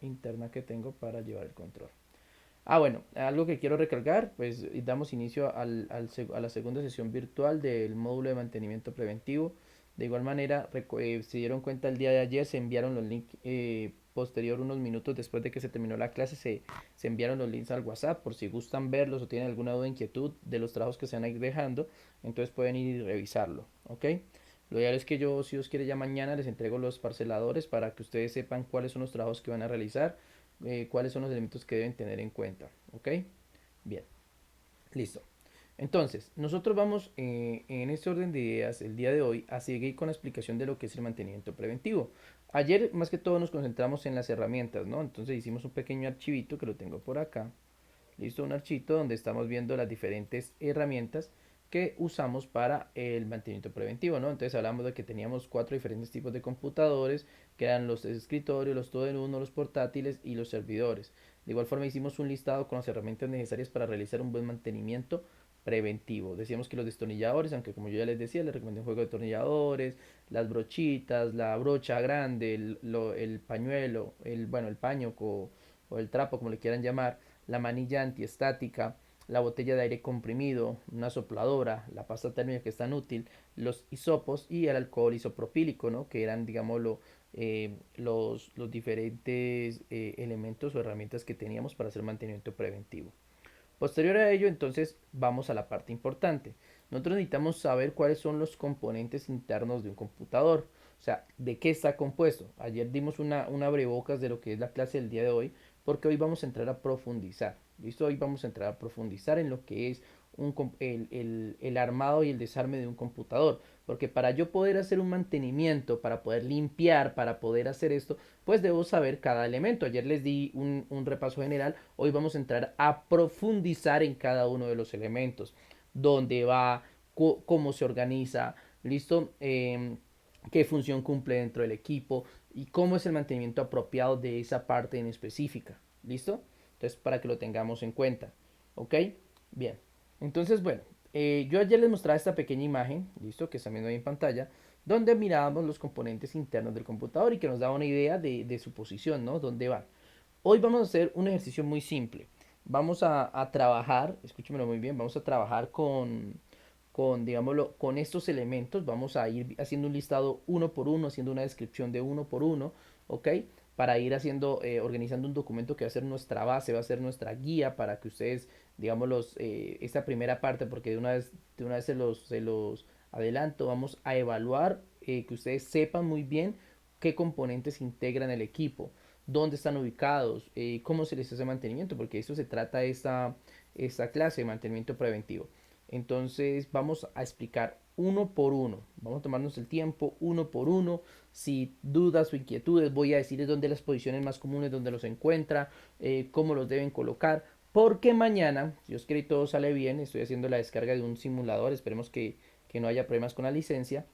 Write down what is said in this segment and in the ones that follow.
interna que tengo para llevar el control. Bueno, algo que quiero recargar, pues damos inicio a la segunda sesión virtual del módulo de mantenimiento preventivo. De igual manera, se dieron cuenta el día de ayer, se enviaron los links posterior, unos minutos después de que se terminó la clase, se enviaron los links al WhatsApp por si gustan verlos o tienen alguna duda o inquietud de los trabajos que se van a ir dejando, entonces pueden ir y revisarlo, ¿ok? Lo ideal es que yo, si os quiere, ya mañana les entrego los parceladores para que ustedes sepan cuáles son los trabajos que van a realizar, cuáles son los elementos que deben tener en cuenta. ¿Ok? Bien, listo. Entonces, nosotros vamos en este orden de ideas el día de hoy a seguir con la explicación de lo que es el mantenimiento preventivo. Ayer más que todo nos concentramos en las herramientas, ¿no? Entonces hicimos un pequeño archivito que lo tengo por acá. Listo, un archito donde estamos viendo las diferentes herramientas que usamos para el mantenimiento preventivo, ¿no? Entonces hablamos de que teníamos cuatro diferentes tipos de computadores, que eran los de escritorio, los todo en uno, los portátiles y los servidores. De igual forma hicimos un listado con las herramientas necesarias para realizar un buen mantenimiento preventivo. Decíamos que los destornilladores, aunque como yo ya les decía, les recomendé un juego de destornilladores, las brochitas, la brocha grande, el pañuelo, bueno, el paño o el trapo, como le quieran llamar, la manilla antiestática, la botella de aire comprimido, una sopladora, la pasta térmica que es tan útil, los hisopos y el alcohol isopropílico, ¿no? Que eran, digámoslo, los diferentes elementos o herramientas que teníamos para hacer mantenimiento preventivo. Posterior a ello, entonces, vamos a la parte importante. Nosotros necesitamos saber cuáles son los componentes internos de un computador. O sea, de qué está compuesto. Ayer dimos una abrebocas de lo que es la clase del día de hoy, porque hoy vamos a entrar a profundizar. ¿Listo? Hoy vamos a entrar a profundizar en lo que es el armado y el desarme de un computador. Porque para yo poder hacer un mantenimiento, para poder limpiar, para poder hacer esto, pues debo saber cada elemento. Ayer les di un repaso general, hoy vamos a entrar a profundizar en cada uno de los elementos, dónde va, cómo se organiza, listo, qué función cumple dentro del equipo y cómo es el mantenimiento apropiado de esa parte en específica, listo. Entonces, para que lo tengamos en cuenta, ¿ok? Bien, entonces, bueno, yo ayer les mostraba esta pequeña imagen, listo, que están viendo ahí en pantalla, donde mirábamos los componentes internos del computador y que nos daba una idea de su posición, ¿no? Dónde van. Hoy vamos a hacer un ejercicio muy simple. Vamos a trabajar, escúchemelo muy bien, vamos a trabajar digámoslo, con estos elementos. Vamos a ir haciendo un listado uno por uno, haciendo una descripción de uno por uno, ¿ok? Para ir haciendo, organizando un documento que va a ser nuestra base, va a ser nuestra guía para que ustedes, digámoslo, esta primera parte, porque de una vez se los adelanto, vamos a evaluar, que ustedes sepan muy bien qué componentes integran el equipo, dónde están ubicados, cómo se les hace mantenimiento, porque eso se trata esta clase de mantenimiento preventivo. Entonces vamos a explicar uno por uno, vamos a tomarnos el tiempo uno por uno. Si dudas o inquietudes, voy a decirles dónde las posiciones más comunes, donde los encuentra, cómo los deben colocar, porque mañana, si os quiere y todo sale bien, estoy haciendo la descarga de un simulador, esperemos que no haya problemas con la licencia.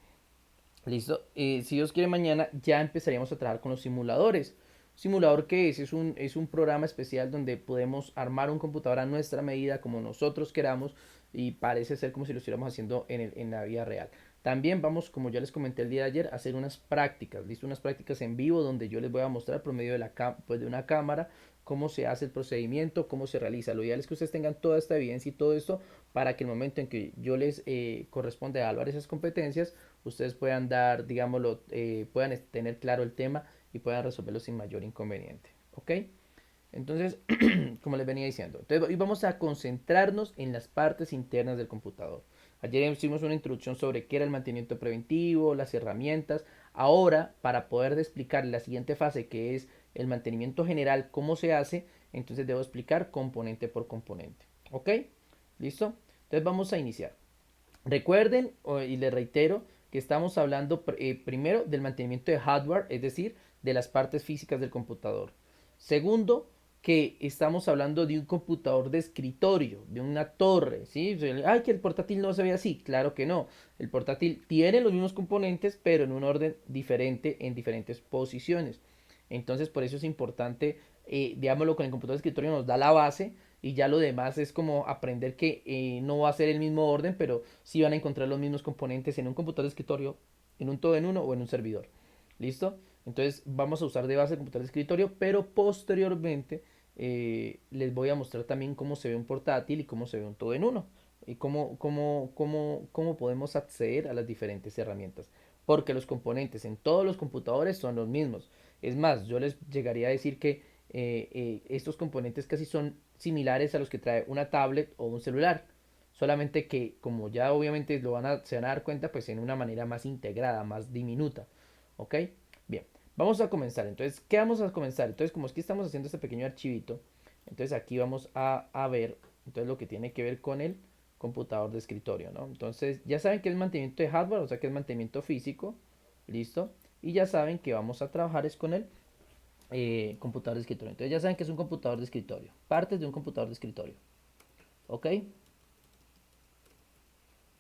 Listo. Si Dios quiere, mañana ya empezaríamos a trabajar con los simuladores. ¿Simulador qué es? Es un programa especial donde podemos armar un computador a nuestra medida, como nosotros queramos, y parece ser como si lo estuviéramos haciendo en la vida real. También vamos, como ya les comenté el día de ayer, a hacer unas prácticas, ¿listo? Unas prácticas en vivo donde yo les voy a mostrar por medio de una cámara cómo se hace el procedimiento, cómo se realiza. Lo ideal es que ustedes tengan toda esta evidencia y todo esto para que el momento en que yo les corresponde evaluar esas competencias, ustedes puedan dar, digámoslo, puedan tener claro el tema y puedan resolverlo sin mayor inconveniente. ¿Ok? Entonces, como les venía diciendo, entonces hoy vamos a concentrarnos en las partes internas del computador. Ayer hicimos una introducción sobre qué era el mantenimiento preventivo, las herramientas. Ahora, para poder explicar la siguiente fase, que es el mantenimiento general, cómo se hace, entonces debo explicar componente por componente. ¿Ok? ¿Listo? Entonces vamos a iniciar. Recuerden, y les reitero, que estamos hablando primero del mantenimiento de hardware, es decir, de las partes físicas del computador. Segundo, que estamos hablando de un computador de escritorio, de una torre, ¿sí? Ay, que el portátil no se ve así. Claro que no. El portátil tiene los mismos componentes, pero en un orden diferente, en diferentes posiciones. Entonces, por eso es importante, digámoslo, con el computador de escritorio nos da la base y ya lo demás es como aprender que no va a ser el mismo orden, pero sí van a encontrar los mismos componentes en un computador de escritorio, en un todo en uno o en un servidor. ¿Listo? Entonces vamos a usar de base el computador de escritorio, pero posteriormente les voy a mostrar también cómo se ve un portátil y cómo se ve un todo en uno. Y cómo podemos acceder a las diferentes herramientas. Porque los componentes en todos los computadores son los mismos. Es más, yo les llegaría a decir que estos componentes casi son similares a los que trae una tablet o un celular. Solamente que como ya obviamente se van a dar cuenta, pues en una manera más integrada, más diminuta. ¿Ok? Bien, vamos a comenzar. Entonces, ¿qué vamos a comenzar? Entonces, como aquí estamos haciendo este pequeño archivito, entonces aquí vamos a ver entonces lo que tiene que ver con el computador de escritorio, ¿no? Entonces, ya saben que es mantenimiento de hardware, o sea que es mantenimiento físico, listo. Y ya saben que vamos a trabajar es con el computador de escritorio. Entonces, ya saben que es un computador de escritorio, partes de un computador de escritorio, ¿ok?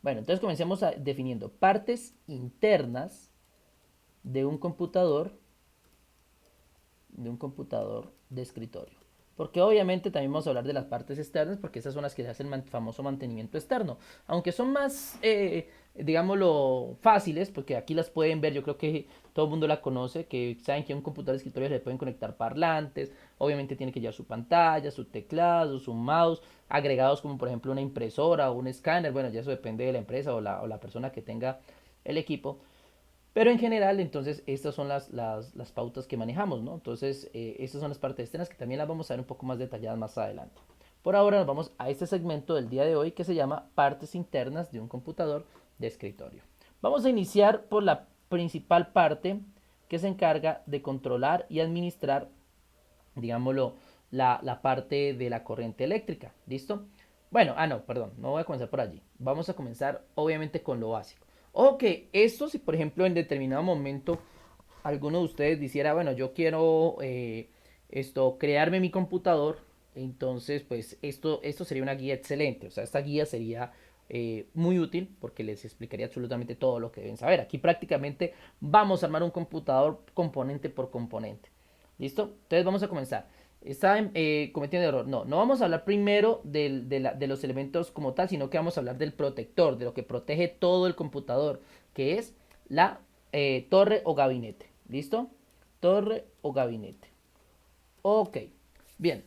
Bueno, entonces comencemos definiendo partes internas de un computador de escritorio. Porque obviamente también vamos a hablar de las partes externas, porque esas son las que se hacen el famoso mantenimiento externo. Aunque son más, digámoslo, fáciles, porque aquí las pueden ver, yo creo que todo el mundo la conoce, que saben que a un computador de escritorio se le pueden conectar parlantes, obviamente tiene que llevar su pantalla, su teclado, su mouse, agregados como por ejemplo una impresora o un escáner, bueno, ya eso depende de la empresa o la persona que tenga el equipo. Pero en general, entonces, estas son las pautas que manejamos, ¿no? Entonces, estas son las partes externas que también las vamos a ver un poco más detalladas más adelante. Por ahora nos vamos a este segmento del día de hoy que se llama partes internas de un computador de escritorio. Vamos a iniciar por la principal parte que se encarga de controlar y administrar, digámoslo, la parte de la corriente eléctrica. ¿Listo? Bueno, no, perdón, no voy a comenzar por allí. Vamos a comenzar obviamente con lo básico. Ojo que esto, si por ejemplo en determinado momento alguno de ustedes dijera, bueno, yo quiero crearme mi computador, entonces pues esto sería una guía excelente. O sea, esta guía sería muy útil porque les explicaría absolutamente todo lo que deben saber. Aquí prácticamente vamos a armar un computador componente por componente. ¿Listo? Entonces vamos a comenzar. Está cometiendo error. No, no vamos a hablar primero de los elementos como tal, sino que vamos a hablar del protector, de lo que protege todo el computador, que es la torre o gabinete. ¿Listo? Torre o gabinete. Ok. Bien.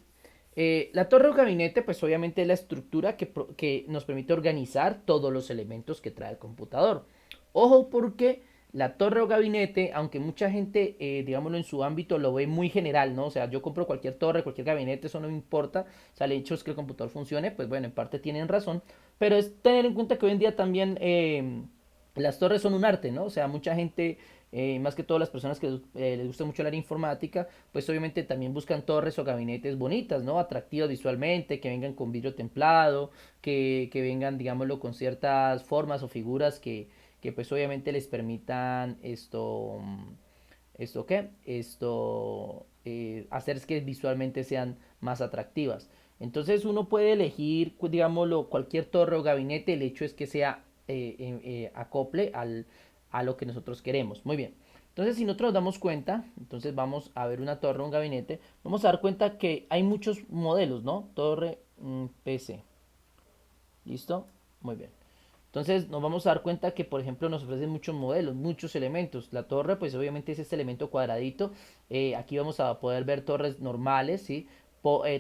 La torre o gabinete, pues obviamente es la estructura que nos permite organizar todos los elementos que trae el computador. Ojo porque la torre o gabinete, aunque mucha gente, digámoslo, en su ámbito lo ve muy general, ¿no? O sea, yo compro cualquier torre, cualquier gabinete, eso no me importa. O sea, el hecho es que el computador funcione, pues bueno, en parte tienen razón. Pero es tener en cuenta que hoy en día también las torres son un arte, ¿no? O sea, mucha gente, más que todas las personas que les gusta mucho el área informática, pues obviamente también buscan torres o gabinetes bonitas, ¿no? Atractivas visualmente, que vengan con vidrio templado, que vengan, digámoslo, con ciertas formas o figuras que pues obviamente les permitan ¿esto qué? Hacer que visualmente sean más atractivas. Entonces uno puede elegir, digámoslo, cualquier torre o gabinete, el hecho es que sea acople a lo que nosotros queremos. Muy bien. Entonces, si nosotros nos damos cuenta, entonces vamos a ver una torre o un gabinete, vamos a dar cuenta que hay muchos modelos, ¿no? Torre PC. ¿Listo? Muy bien. Entonces nos vamos a dar cuenta que, por ejemplo, nos ofrecen muchos modelos, muchos elementos. La torre, pues obviamente es este elemento cuadradito. Aquí vamos a poder ver torres normales, ¿sí?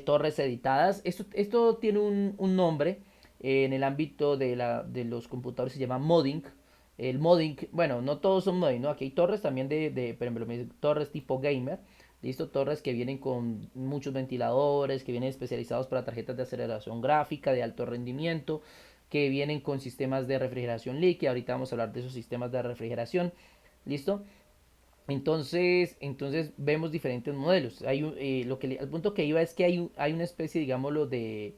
Torres editadas. Esto tiene un nombre en el ámbito de los computadores, se llama modding. El modding, bueno, no todos son modding, ¿no? Aquí hay torres también por ejemplo, torres tipo gamer. Listo, torres que vienen con muchos ventiladores, que vienen especializados para tarjetas de aceleración gráfica de alto rendimiento, que vienen con sistemas de refrigeración líquida. Ahorita vamos a hablar de esos sistemas de refrigeración. ¿Listo? Entonces vemos diferentes modelos. Al punto que iba es que hay una especie, digámoslo, de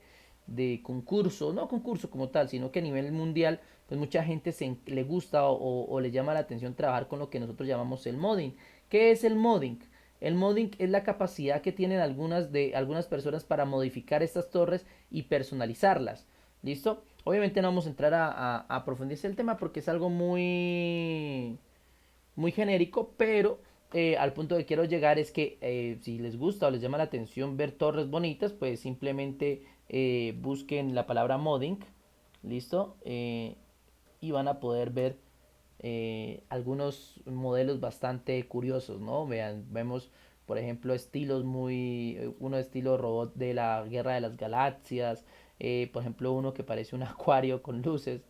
concurso, no concurso como tal, sino que a nivel mundial, pues mucha gente le gusta o le llama la atención trabajar con lo que nosotros llamamos el modding. ¿Qué es el modding? El modding es la capacidad que tienen algunas personas para modificar estas torres y personalizarlas. ¿Listo? Obviamente no vamos a entrar a profundizar el tema porque es algo muy genérico, pero al punto que quiero llegar es que si les gusta o les llama la atención ver torres bonitas, pues simplemente busquen la palabra modding, ¿listo? Y van a poder ver algunos modelos bastante curiosos, ¿no? Vean, vemos, por ejemplo, estilos uno estilo robot de la Guerra de las Galaxias, por ejemplo, uno que parece un acuario con luces,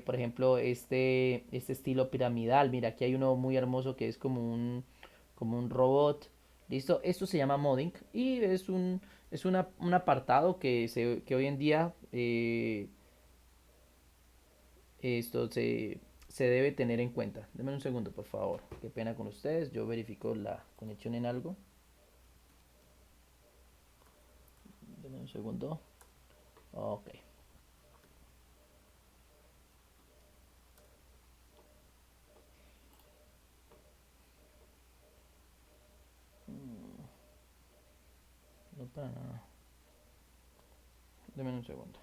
por ejemplo, este estilo piramidal, mira, aquí hay uno muy hermoso que es como un robot, ¿listo? Esto se llama modding y un apartado que hoy en día esto se debe tener en cuenta. Denme un segundo, por favor. Qué pena con ustedes. Yo verifico la conexión en algo. Denme un segundo. Ok. No para nada. Denme un segundo.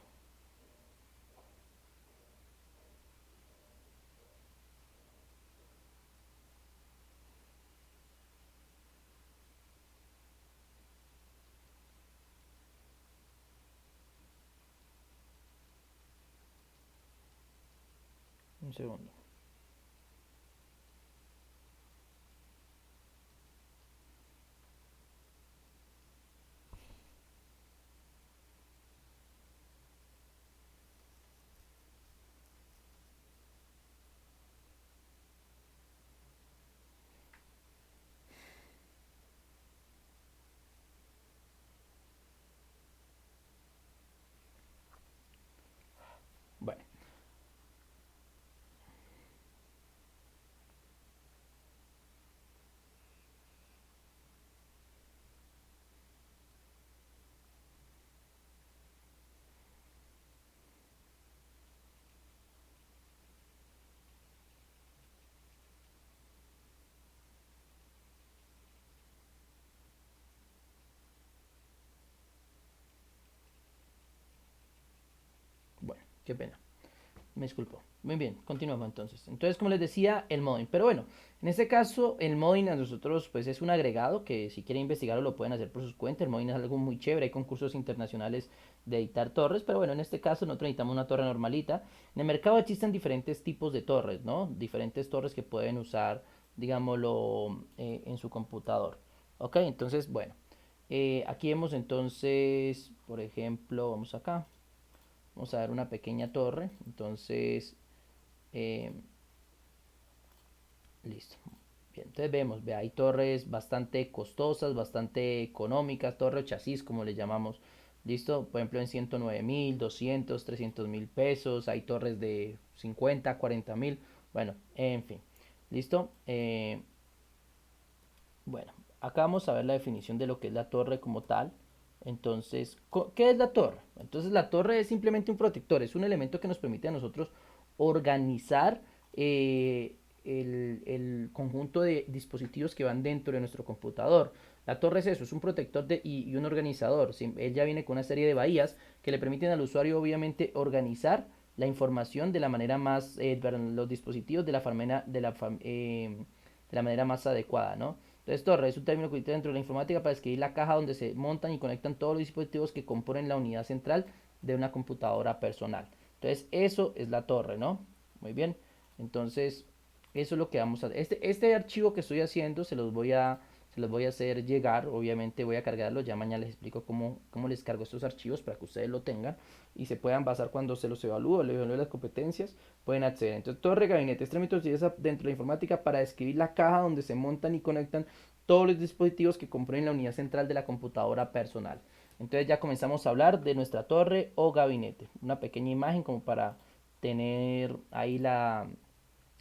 Un segundo. Bueno, bueno, qué pena. Me disculpo. Muy bien, continuamos entonces. Entonces, como les decía, el modding. Pero bueno, en este caso, el modding a nosotros pues es un agregado que si quieren investigarlo lo pueden hacer por sus cuentas. El modding es algo muy chévere. Hay concursos internacionales de editar torres. Pero bueno, en este caso nosotros necesitamos una torre normalita. En el mercado existen diferentes tipos de torres, ¿no? Diferentes torres que pueden usar, digámoslo, en su computador. Ok, entonces, bueno. Aquí vemos entonces, por ejemplo, vamos acá. Vamos a ver una pequeña torre. Entonces, eh, listo. Bien, entonces vemos, ve, hay torres bastante costosas, bastante económicas, torre o chasis como le llamamos. Listo, por ejemplo en 109.000, 200, 300.000 pesos. Hay torres de 50, 40.000. Bueno, en fin. Listo. Bueno, acá vamos a ver la definición de lo que es la torre como tal. Entonces, ¿qué es la torre? Entonces, la torre es simplemente un protector, es un elemento que nos permite a nosotros organizar el conjunto de dispositivos que van dentro de nuestro computador. La torre es eso, es un protector y un organizador. Él ya viene con una serie de bahías que le permiten al usuario, obviamente, organizar la información de la manera más, los dispositivos de la manera más adecuada, ¿no? Entonces, torre es un término que utiliza dentro de la informática para describir la caja donde se montan y conectan todos los dispositivos que componen la unidad central de una computadora personal. Entonces, eso es la torre, ¿no? Muy bien. Entonces, eso es lo que vamos a hacer. Este archivo que estoy haciendo se los voy a hacer llegar. Obviamente voy a cargarlo. Ya mañana les explico cómo les cargo estos archivos para que ustedes lo tengan y se puedan basar cuando se los evalúe, les evalúe las competencias, pueden acceder. Entonces, torre gabinete es término que se utiliza dentro de la informática para describir la caja donde se montan y conectan todos los dispositivos que componen la unidad central de la computadora personal. Entonces ya comenzamos a hablar de nuestra torre o gabinete. Una pequeña imagen como para tener ahí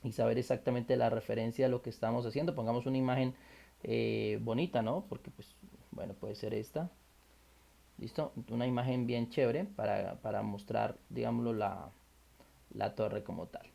y saber exactamente la referencia a lo que estamos haciendo. Pongamos una imagen bonita, ¿no? Porque pues, bueno, puede ser esta. ¿Listo? Una imagen bien chévere para mostrar, digámoslo, la torre como tal.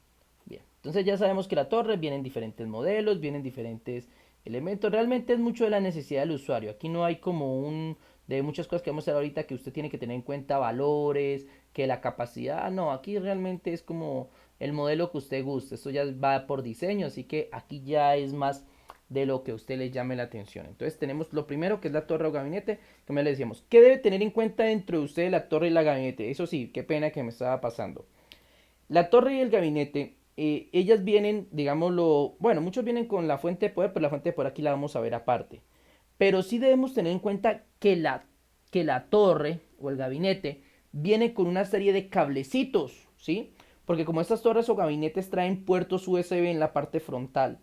Bien, entonces ya sabemos que la torre vienen diferentes modelos, vienen diferentes elementos. Realmente es mucho de la necesidad del usuario. Aquí no hay como de muchas cosas que vamos a ver ahorita que usted tiene que tener en cuenta valores, que la capacidad. No, aquí realmente es como el modelo que usted guste. Esto ya va por diseño, así que aquí ya es más de lo que a usted le llame la atención. Entonces tenemos lo primero que es la torre o gabinete, como le decíamos. ¿Qué debe tener en cuenta dentro de usted la torre y la gabinete? Eso sí, qué pena que me estaba pasando. La torre y el gabinete ellas vienen, digámoslo, bueno, muchos vienen con la fuente de poder, pero la fuente de poder aquí la vamos a ver aparte. Pero sí debemos tener en cuenta que la torre o el gabinete viene con una serie de cablecitos, ¿sí? Porque como estas torres o gabinetes traen puertos USB en la parte frontal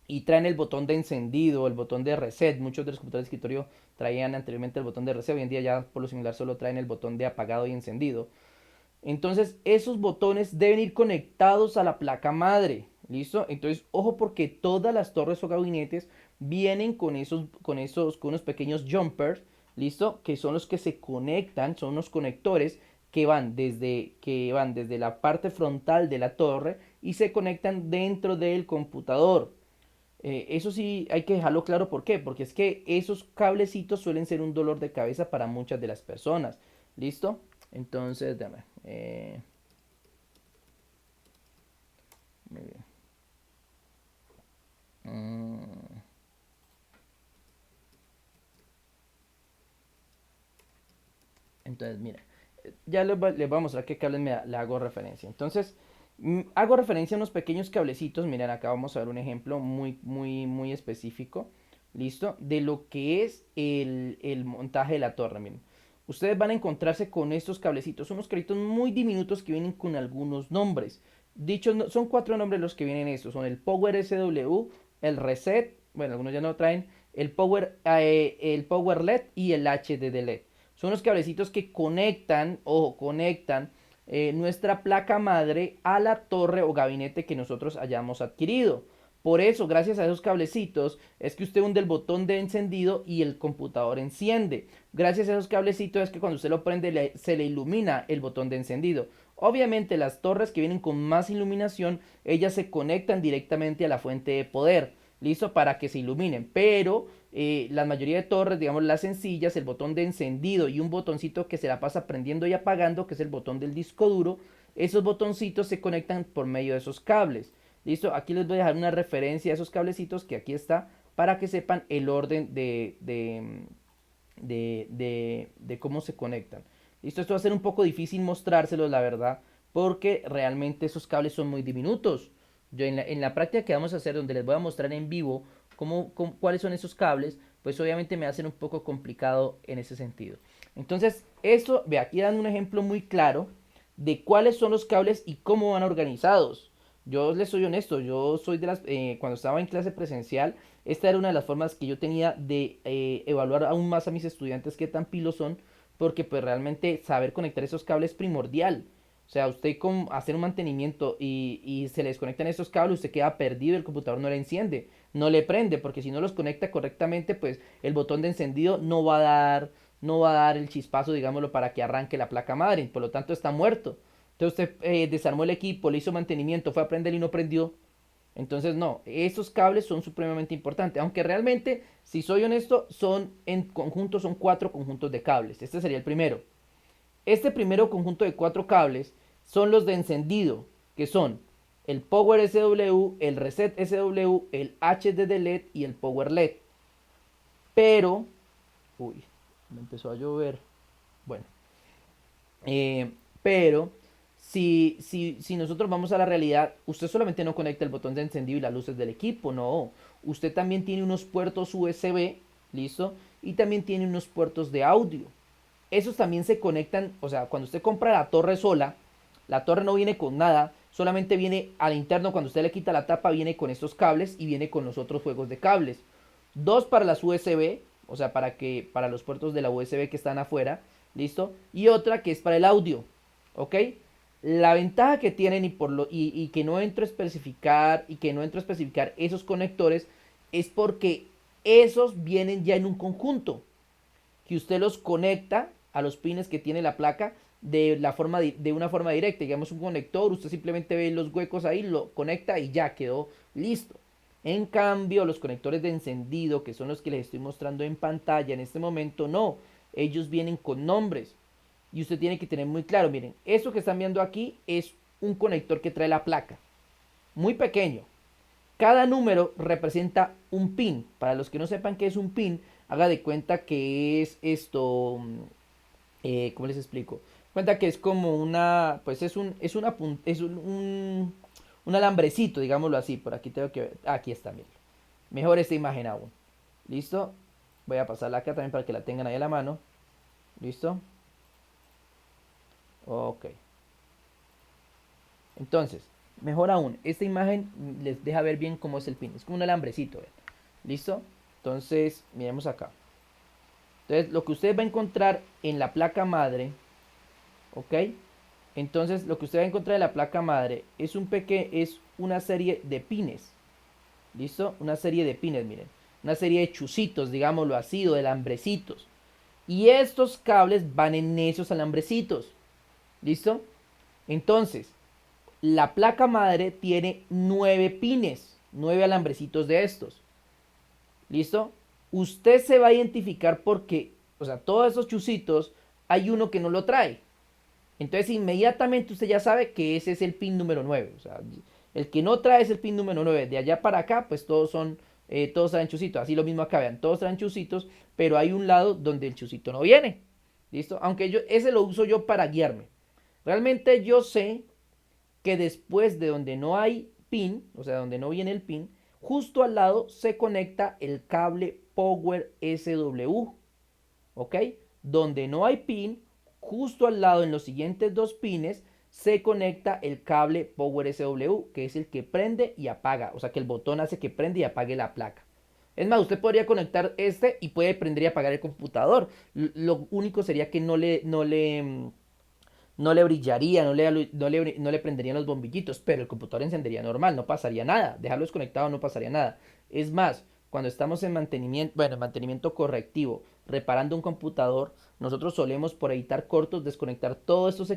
y traen el botón de encendido, el botón de reset, muchos de los computadores de escritorio traían anteriormente el botón de reset, hoy en día ya por lo similar solo traen el botón de apagado y encendido. Entonces, esos botones deben ir conectados a la placa madre. ¿Listo? Entonces, ojo porque todas las torres o gabinetes vienen con unos pequeños jumpers, ¿listo? Que son los que se conectan, son unos conectores que van desde la parte frontal de la torre y se conectan dentro del computador. Eso sí hay que dejarlo claro, ¿por qué? Porque es que esos cablecitos suelen ser un dolor de cabeza para muchas de las personas. ¿Listo? Entonces, dame. Muy bien. Mm, entonces, mira, ya les voy a mostrar qué cables le hago referencia. Entonces, hago referencia a unos pequeños cablecitos. Miren, acá vamos a ver un ejemplo muy específico. ¿Listo? De lo que es el montaje de la torre. Miren, ustedes van a encontrarse con estos cablecitos. Son unos cablitos muy diminutos que vienen con algunos nombres. Dichos, son cuatro nombres los que vienen estos. Son el Power SW, el Reset, bueno, algunos ya no lo traen, el Power LED y el HDD LED. Son los cablecitos que conectan nuestra placa madre a la torre o gabinete que nosotros hayamos adquirido. Por eso, gracias a esos cablecitos, es que usted hunde el botón de encendido y el computador enciende. Gracias a esos cablecitos es que cuando usted lo prende se le ilumina el botón de encendido. Obviamente las torres que vienen con más iluminación, ellas se conectan directamente a la fuente de poder, listo, para que se iluminen. Pero la mayoría de torres, digamos las sencillas, el botón de encendido y un botoncito que se la pasa prendiendo y apagando, que es el botón del disco duro, esos botoncitos se conectan por medio de esos cables. Listo, aquí les voy a dejar una referencia a esos cablecitos que aquí está para que sepan el orden de cómo se conectan. Listo, esto va a ser un poco difícil mostrárselos, la verdad, porque realmente esos cables son muy diminutos. Yo en la práctica que vamos a hacer, donde les voy a mostrar en vivo cuáles son esos cables, pues obviamente me hacen un poco complicado en ese sentido. Entonces, esto, ve, aquí dan un ejemplo muy claro de cuáles son los cables y cómo van organizados. Yo les soy honesto, yo soy de cuando estaba en clase presencial, esta era una de las formas que yo tenía de evaluar aún más a mis estudiantes qué tan pilos son, porque pues realmente saber conectar esos cables es primordial. O sea, usted con hacer un mantenimiento y se le desconectan esos cables, usted queda perdido, el computador no le enciende, no le prende, porque si no los conecta correctamente, pues el botón de encendido no va a dar el chispazo, digámoslo, para que arranque la placa madre, por lo tanto está muerto. Entonces usted desarmó el equipo, le hizo mantenimiento, fue a prender y no prendió. Entonces no, esos cables son supremamente importantes. Aunque realmente, si soy honesto, son en conjunto, son cuatro conjuntos de cables. Este sería el primero. Este primero conjunto de cuatro cables son los de encendido, que son el Power SW, el Reset SW, el HDD LED y el Power LED. Pero, uy, me empezó a llover. Bueno, Eh, pero si nosotros vamos a la realidad, usted solamente no conecta el botón de encendido y las luces del equipo, no. Usted también tiene unos puertos USB, ¿listo? Y también tiene unos puertos de audio. Esos también se conectan, o sea, cuando usted compra la torre sola, la torre no viene con nada, solamente viene al interno, cuando usted le quita la tapa, viene con estos cables y viene con los otros juegos de cables. Dos para las USB, o sea, para los puertos de la USB que están afuera, ¿listo? Y otra que es para el audio, ¿ok? La ventaja que tienen y que no entro a especificar esos conectores es porque esos vienen ya en un conjunto que usted los conecta a los pines que tiene la placa de una forma directa. Digamos un conector, usted simplemente ve los huecos ahí, lo conecta y ya quedó listo. En cambio, los conectores de encendido, que son los que les estoy mostrando en pantalla en este momento, no. Ellos vienen con nombres. Y usted tiene que tener muy claro, miren, eso que están viendo aquí es un conector que trae la placa. Muy pequeño. Cada número representa un pin. Para los que no sepan qué es un pin, haga de cuenta que es esto. ¿Cómo les explico? Cuenta que es como una. Pues es un un alambrecito, digámoslo así. Por aquí tengo que ver. Aquí está, miren. Mejor esta imagen aún. ¿Listo? Voy a pasarla acá también para que la tengan ahí a la mano. ¿Listo? Ok. Entonces, mejor aún, esta imagen les deja ver bien cómo es el pin. Es como un alambrecito, ¿ven? ¿Listo? Entonces, miremos acá. Entonces, lo que usted va a encontrar en la placa madre, ¿ok? Entonces, lo que usted va a encontrar en la placa madre es es una serie de pines. ¿Listo? Una serie de pines, miren. Una serie de chuzitos, digámoslo así, o de alambrecitos. Y estos cables van en esos alambrecitos. ¿Listo? Entonces, la placa madre tiene 9 pines, 9 alambrecitos de estos. ¿Listo? Usted se va a identificar porque, o sea, todos esos chuzitos, hay uno que no lo trae. Entonces, inmediatamente usted ya sabe que ese es el pin número 9. O sea, el que no trae es el pin número 9. De allá para acá, pues todos traen chuzitos. Así lo mismo acá, vean, todos traen chuzitos, pero hay un lado donde el chuzito no viene. ¿Listo? Aunque ese lo uso yo para guiarme. Realmente yo sé que después de donde no hay pin, o sea, donde no viene el pin, justo al lado se conecta el cable Power SW, ¿ok? Donde no hay pin, justo al lado en los siguientes dos pines se conecta el cable Power SW, que es el que prende y apaga, o sea que el botón hace que prende y apague la placa. Es más, usted podría conectar este y puede prender y apagar el computador. Lo único sería que no le brillaría, no le prenderían los bombillitos, pero el computador encendería normal, no pasaría nada. Dejarlo desconectado no pasaría nada. Es más, cuando estamos en mantenimiento, bueno, en mantenimiento correctivo, reparando un computador, nosotros solemos por editar cortos desconectar todos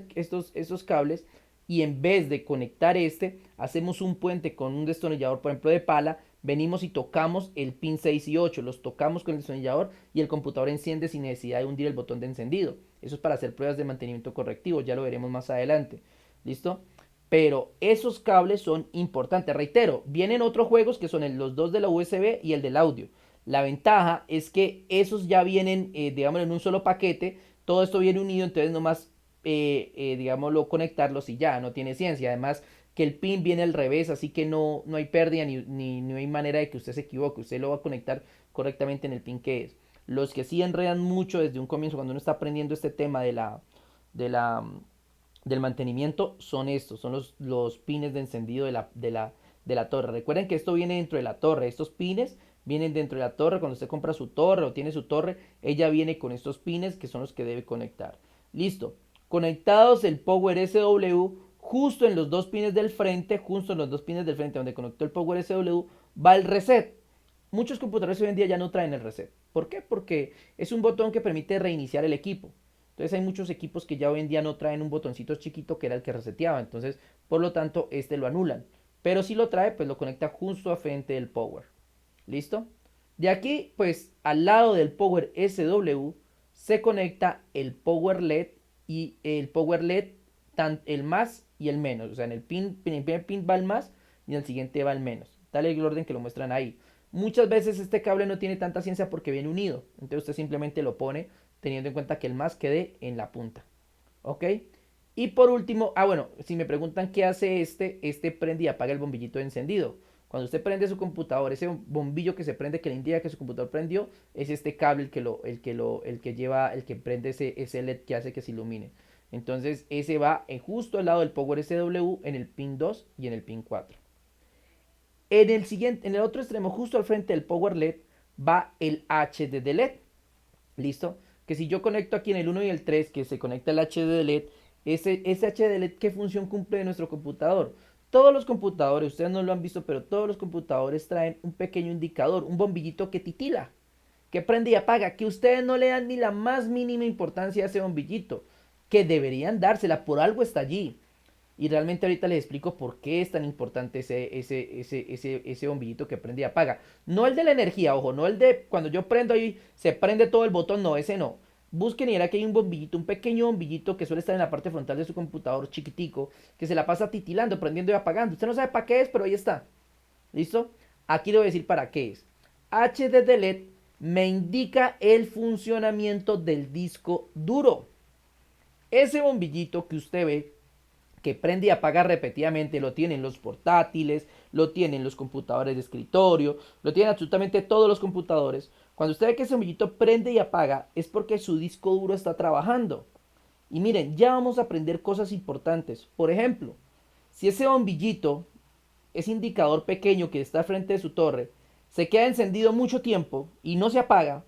estos cables y en vez de conectar hacemos un puente con un destornillador, por ejemplo, de pala, venimos y tocamos el pin 6 y 8, los tocamos con el destornillador y el computador enciende sin necesidad de hundir el botón de encendido. Eso es para hacer pruebas de mantenimiento correctivo, ya lo veremos más adelante. ¿Listo? Pero esos cables son importantes. Reitero, vienen otros juegos que son los dos de la USB y el del audio. La ventaja es que esos ya vienen, digamos, en un solo paquete. Todo esto viene unido, entonces nomás, digámoslo, conectarlos y ya, no tiene ciencia. Además, que el pin viene al revés, así que no hay pérdida ni hay manera de que usted se equivoque. Usted lo va a conectar correctamente en el pin que es. Los que sí enredan mucho desde un comienzo, cuando uno está aprendiendo este tema de la, del mantenimiento, son estos, son los pines de encendido de la torre. Recuerden que esto viene dentro de la torre, estos pines vienen dentro de la torre. Cuando usted compra su torre o tiene su torre, ella viene con estos pines que son los que debe conectar. Listo. Conectados el Power SW, justo en los dos pines del frente, justo en los dos pines del frente donde conectó el Power SW, va el reset. Muchos computadores hoy en día ya no traen el reset. ¿Por qué? Porque es un botón que permite reiniciar el equipo. Entonces hay muchos equipos que ya hoy en día no traen un botoncito chiquito que era el que reseteaba. Entonces, por lo tanto, este lo anulan. Pero si lo trae, pues lo conecta justo a frente del Power. ¿Listo? De aquí, pues al lado del Power SW se conecta el Power LED y el Power LED, el más y el menos. O sea, en el primer pin va el más y en el siguiente va el menos. Tal el orden que lo muestran ahí. Muchas veces este cable no tiene tanta ciencia porque viene unido. Entonces usted simplemente lo pone teniendo en cuenta que el más quede en la punta. ¿Ok? Y por último, bueno, si me preguntan qué hace este prende y apaga el bombillito de encendido. Cuando usted prende su computador, ese bombillo que se prende que le indica que su computador prendió, es este cable el que prende ese LED que hace que se ilumine. Entonces ese va justo al lado del Power SW en el pin 2 y en el pin 4. En el otro extremo, justo al frente del Power LED, va el HDD LED. ¿Listo? Que si yo conecto aquí en el 1 y el 3, que se conecta el HDD LED, ese HDD LED, ¿qué función cumple de nuestro computador? Todos los computadores, ustedes no lo han visto, pero todos los computadores traen un pequeño indicador, un bombillito que titila, que prende y apaga, que ustedes no le dan ni la más mínima importancia a ese bombillito, que deberían dársela, por algo está allí. Y realmente ahorita les explico por qué es tan importante ese bombillito que prende y apaga. No el de la energía, ojo, no el de cuando yo prendo ahí se prende todo el botón, no, ese no. Busquen y verá que hay un bombillito, un pequeño bombillito que suele estar en la parte frontal de su computador chiquitico, que se la pasa titilando, prendiendo y apagando. Usted no sabe para qué es, pero ahí está. ¿Listo? Aquí le voy a decir para qué es. HDD LED me indica el funcionamiento del disco duro. Ese bombillito que usted ve que prende y apaga repetidamente, lo tienen los portátiles, lo tienen los computadores de escritorio, lo tienen absolutamente todos los computadores. Cuando usted ve que ese bombillito prende y apaga, es porque su disco duro está trabajando. Y miren, ya vamos a aprender cosas importantes. Por ejemplo, si ese bombillito, ese indicador pequeño que está frente de su torre, se queda encendido mucho tiempo y no se apaga,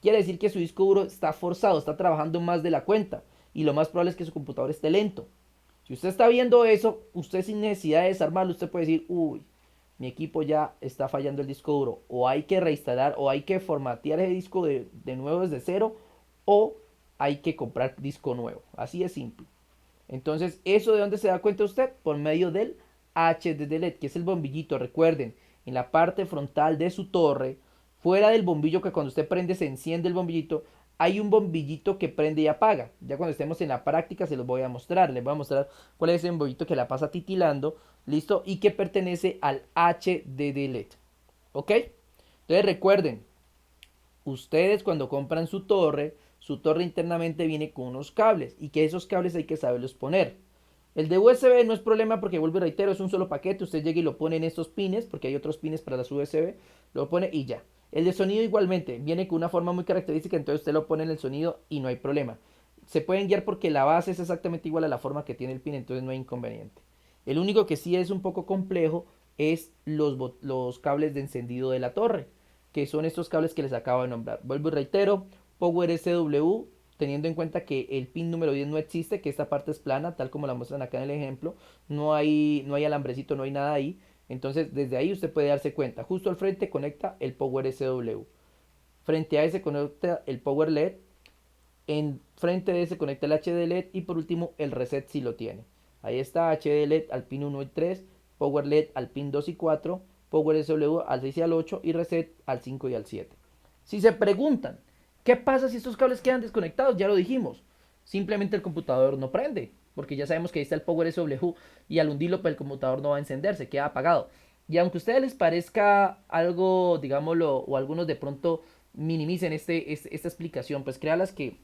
quiere decir que su disco duro está forzado, está trabajando más de la cuenta. Y lo más probable es que su computador esté lento. Si usted está viendo eso, usted sin necesidad de desarmarlo, usted puede decir, uy, mi equipo ya está fallando el disco duro. O hay que reinstalar, o hay que formatear ese disco de nuevo desde cero, o hay que comprar disco nuevo. Así es simple. Entonces, ¿eso de dónde se da cuenta usted? Por medio del HDD LED, que es el bombillito. Recuerden, en la parte frontal de su torre, fuera del bombillo que cuando usted prende se enciende el bombillito, hay un bombillito que prende y apaga. Ya cuando estemos en la práctica se los voy a mostrar. Les voy a mostrar cuál es ese bombillito que la pasa titilando, listo, y que pertenece al HDD LED. ¿Ok? Entonces recuerden, ustedes cuando compran su torre internamente viene con unos cables y que esos cables hay que saberlos poner. El de USB no es problema porque, vuelvo y reitero, es un solo paquete. Usted llega y lo pone en estos pines, porque hay otros pines para las USB, lo pone y ya. El de sonido igualmente, viene con una forma muy característica, entonces usted lo pone en el sonido y no hay problema. Se pueden guiar porque la base es exactamente igual a la forma que tiene el pin, entonces no hay inconveniente. El único que sí es un poco complejo es los cables de encendido de la torre, que son estos cables que les acabo de nombrar. Vuelvo y reitero, Power SW, teniendo en cuenta que el pin número 10 no existe, que esta parte es plana, tal como la muestran acá en el ejemplo, no hay alambrecito, no hay nada ahí. Entonces desde ahí usted puede darse cuenta. Justo al frente conecta el Power SW. Frente a ese conecta el Power LED. En frente de ese conecta el HD LED. Y por último el reset si lo tiene. Ahí está HD LED al pin 1 y 3. Power LED al pin 2 y 4. Power SW al 6 y al 8. Y reset al 5 y al 7. Si se preguntan, ¿qué pasa si estos cables quedan desconectados? Ya lo dijimos. Simplemente el computador no prende. Porque ya sabemos que ahí está el Power SW y al hundirlo pues el computador no va a encenderse, queda apagado. Y aunque a ustedes les parezca algo, digámoslo, o algunos de pronto minimicen esta explicación, pues créalas que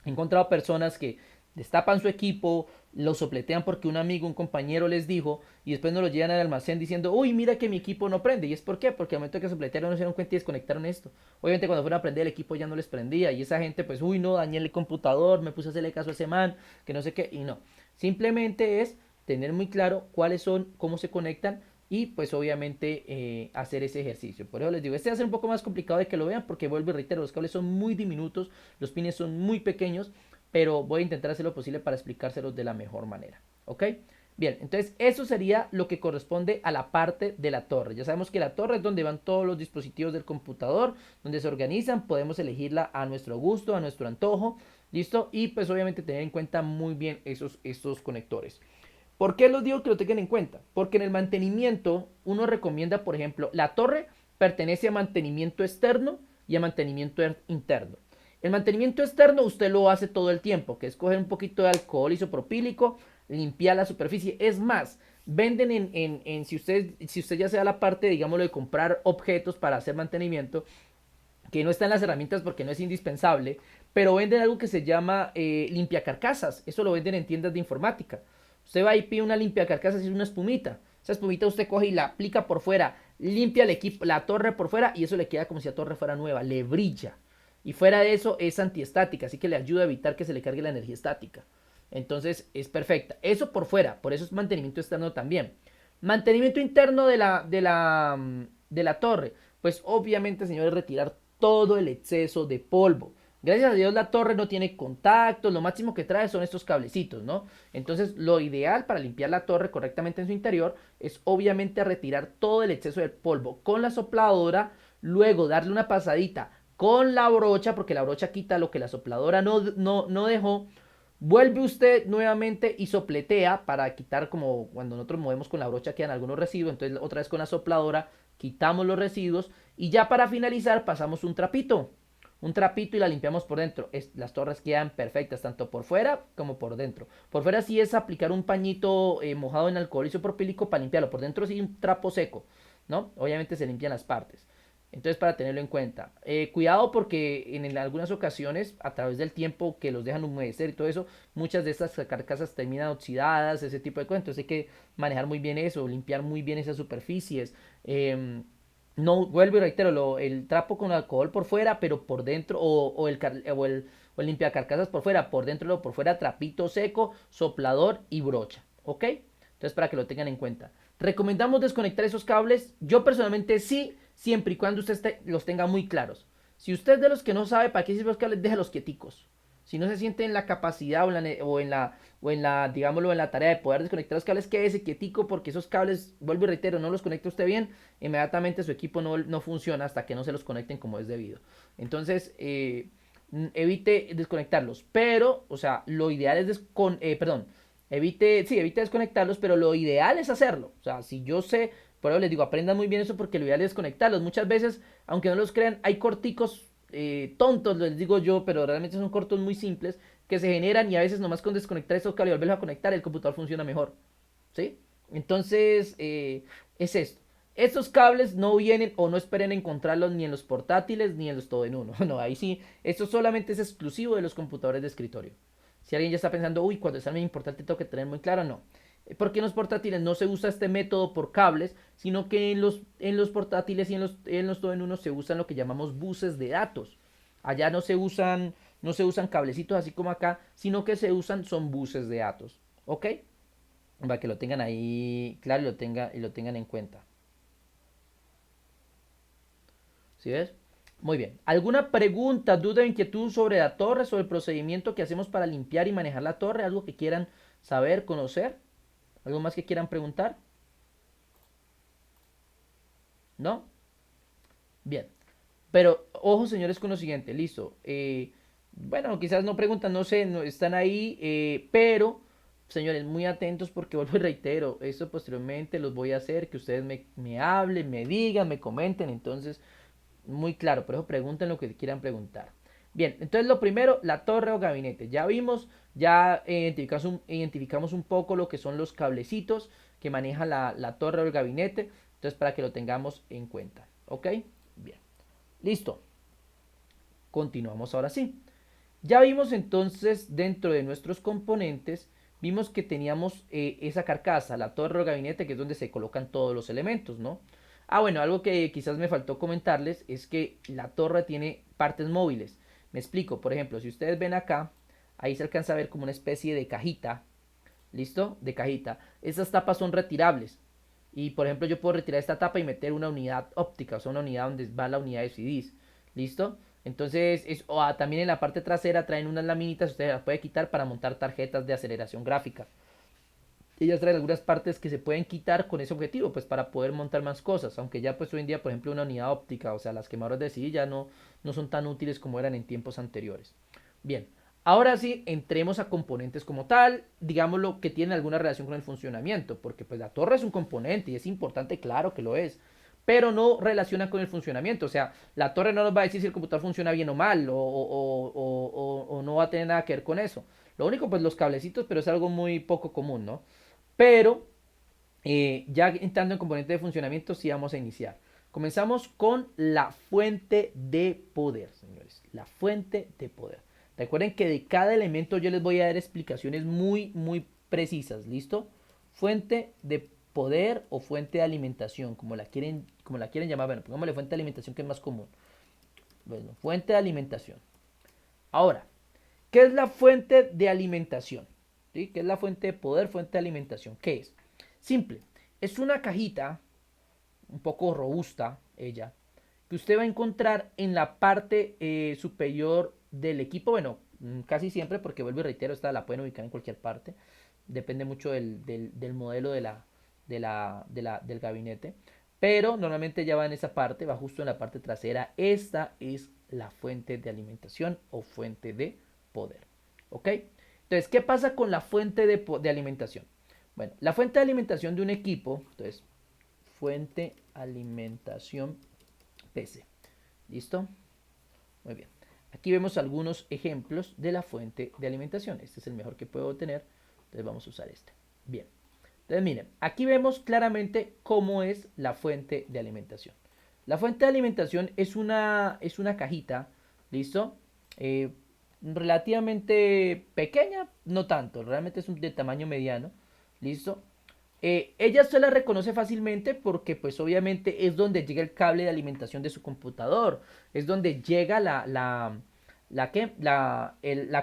he encontrado personas que destapan su equipo, lo sopletean porque un amigo, un compañero les dijo y después nos lo llevan al almacén diciendo, uy, mira que mi equipo no prende. ¿Y es por qué? Porque al momento que sopletearon no se dieron cuenta y desconectaron esto. Obviamente cuando fueron a prender el equipo ya no les prendía y esa gente pues, uy, no, dañé el computador, me puse a hacerle caso a ese man, que no sé qué, y no. Simplemente es tener muy claro cuáles son, cómo se conectan y pues obviamente hacer ese ejercicio. Por eso les digo, este va a ser un poco más complicado de que lo vean porque vuelvo y reitero, los cables son muy diminutos, los pines son muy pequeños, pero voy a intentar hacer lo posible para explicárselos de la mejor manera. ¿Ok? Bien, entonces eso sería lo que corresponde a la parte de la torre. Ya sabemos que la torre es donde van todos los dispositivos del computador, donde se organizan, podemos elegirla a nuestro gusto, a nuestro antojo, ¿listo? Y pues obviamente tener en cuenta muy bien estos conectores. ¿Por qué los digo que lo tengan en cuenta? Porque en el mantenimiento uno recomienda, por ejemplo, la torre pertenece a mantenimiento externo y a mantenimiento interno. El mantenimiento externo usted lo hace todo el tiempo, que es coger un poquito de alcohol isopropílico, limpiar la superficie. Es más, venden si usted ya sea la parte, digámoslo, de comprar objetos para hacer mantenimiento, que no está en las herramientas porque no es indispensable, pero venden algo que se llama limpiacarcasas. Eso lo venden en tiendas de informática. Usted va y pide una limpiacarcasas y es una espumita. Esa espumita usted coge y la aplica por fuera, limpia el equipo, la torre por fuera y eso le queda como si la torre fuera nueva, le brilla. Y fuera de eso es antiestática, así que le ayuda a evitar que se le cargue la energía estática. Entonces es perfecta. Eso por fuera, por eso es mantenimiento externo también. Mantenimiento interno de la torre. Pues obviamente, señores, retirar todo el exceso de polvo. Gracias a Dios la torre no tiene contactos, lo máximo que trae son estos cablecitos, ¿no? Entonces lo ideal para limpiar la torre correctamente en su interior es obviamente retirar todo el exceso de polvo con la sopladora, luego darle una pasadita con la brocha, porque la brocha quita lo que la sopladora no dejó. Vuelve usted nuevamente y sopletea para quitar, como cuando nosotros movemos con la brocha quedan algunos residuos, entonces otra vez con la sopladora quitamos los residuos y ya para finalizar pasamos un trapito y la limpiamos por dentro. Las torres quedan perfectas tanto por fuera como por dentro. Por fuera sí es aplicar un pañito mojado en alcohol isopropílico para limpiarlo, por dentro sí un trapo seco, ¿no? Obviamente se limpian las partes. Entonces, para tenerlo en cuenta. Cuidado porque en algunas ocasiones, a través del tiempo que los dejan humedecer y todo eso, muchas de estas carcasas terminan oxidadas, ese tipo de cosas. Entonces hay que manejar muy bien eso, limpiar muy bien esas superficies. No, vuelvo y reitero, el trapo con alcohol por fuera, pero por dentro, o el limpiacarcasas por fuera, por dentro o por fuera, trapito seco, soplador y brocha. ¿Ok? Entonces, para que lo tengan en cuenta. ¿Recomendamos desconectar esos cables? Yo personalmente sí, siempre y cuando usted los tenga muy claros. Si usted es de los que no sabe para qué sirven los cables, déjalos quieticos. Si no se siente en la capacidad o en la, digámoslo, en la tarea de poder desconectar los cables, quédese quietico porque esos cables, vuelvo y reitero, no los conecta usted bien, inmediatamente su equipo no funciona hasta que no se los conecten como es debido. Entonces, evite desconectarlos, pero, o sea, lo ideal es evite desconectarlos, pero lo ideal es hacerlo. O sea, si yo sé, por eso les digo, aprendan muy bien eso porque lo ideal es desconectarlos. Muchas veces, aunque no los crean, hay corticos tontos, les digo yo, pero realmente son cortos muy simples que se generan y a veces nomás con desconectar esos cables y volverlos a conectar, el computador funciona mejor. ¿Sí? Entonces, es esto. Estos cables no vienen o no esperen encontrarlos ni en los portátiles ni en los todo en uno. No, ahí sí, esto solamente es exclusivo de los computadores de escritorio. Si alguien ya está pensando, uy, cuando es algo importante tengo que tener muy claro, no. Porque en los portátiles no se usa este método por cables, sino que en los portátiles y en los todo en uno se usan lo que llamamos buses de datos. Allá no se usan cablecitos así como acá, sino que son buses de datos. ¿Ok? Para que lo tengan ahí claro y lo tengan en cuenta. ¿Sí ves? Muy bien. ¿Alguna pregunta, duda o inquietud sobre la torre, sobre el procedimiento que hacemos para limpiar y manejar la torre? ¿Algo que quieran saber, conocer? ¿Algo más que quieran preguntar? ¿No? Bien. Pero ojo, señores, con lo siguiente. Listo. Bueno, quizás no preguntan, no sé, no, están ahí, pero, señores, muy atentos porque vuelvo y reitero, esto posteriormente los voy a hacer, que ustedes me hablen, me digan, me comenten. Entonces, muy claro, por eso pregunten lo que quieran preguntar. Bien, entonces lo primero, la torre o gabinete. Ya vimos, ya identificamos un poco lo que son los cablecitos que maneja la torre o el gabinete. Entonces, para que lo tengamos en cuenta. ¿Ok? Bien. Listo. Continuamos ahora sí. Ya vimos entonces dentro de nuestros componentes, vimos que teníamos esa carcasa, la torre o gabinete, que es donde se colocan todos los elementos, ¿no? Ah, bueno, algo que quizás me faltó comentarles es que la torre tiene partes móviles. Me explico, por ejemplo, si ustedes ven acá, ahí se alcanza a ver como una especie de cajita, ¿listo? De cajita. Esas tapas son retirables. Y por ejemplo, yo puedo retirar esta tapa y meter una unidad óptica, o sea, una unidad donde va la unidad de CDs. ¿Listo? Entonces, también en la parte trasera traen unas laminitas, usted las puede quitar para montar tarjetas de aceleración gráfica. Ellas traen algunas partes que se pueden quitar con ese objetivo, pues para poder montar más cosas. Aunque ya pues hoy en día, por ejemplo, una unidad óptica, o sea, las quemadoras de CD ya no son tan útiles como eran en tiempos anteriores. Bien, ahora sí, entremos a componentes como tal, digámoslo que tienen alguna relación con el funcionamiento, porque pues la torre es un componente y es importante, claro que lo es, pero no relaciona con el funcionamiento. O sea, la torre no nos va a decir si el computador funciona bien o mal, o no va a tener nada que ver con eso. Lo único, pues los cablecitos, pero es algo muy poco común, ¿no? Pero ya entrando en componente de funcionamiento, sí vamos a iniciar. Comenzamos con la fuente de poder, señores. La fuente de poder. Recuerden que de cada elemento yo les voy a dar explicaciones muy, muy precisas. ¿Listo? Fuente de poder o fuente de alimentación, como la quieren llamar. Bueno, pongámosle fuente de alimentación que es más común. Bueno, fuente de alimentación. Ahora, ¿qué es la fuente de alimentación? ¿Sí? ¿Qué es la fuente de poder, fuente de alimentación? ¿Qué es? Simple. Es una cajita un poco robusta, ella, que usted va a encontrar en la parte superior del equipo. Bueno, casi siempre, porque vuelvo y reitero, esta la pueden ubicar en cualquier parte. Depende mucho del modelo del gabinete. Pero normalmente ya va en esa parte, va justo en la parte trasera. Esta es la fuente de alimentación o fuente de poder. ¿Ok? Entonces, ¿qué pasa con la fuente de alimentación? Bueno, la fuente de alimentación de un equipo, entonces, fuente alimentación PC. ¿Listo? Muy bien. Aquí vemos algunos ejemplos de la fuente de alimentación. Este es el mejor que puedo tener. Entonces vamos a usar este. Bien. Entonces miren, aquí vemos claramente cómo es la fuente de alimentación. La fuente de alimentación es una cajita, ¿listo? Eh, Relativamente pequeña, no tanto, realmente es de tamaño mediano, ¿listo? Ella se la reconoce fácilmente porque pues obviamente es donde llega el cable de alimentación de su computador, es donde llega la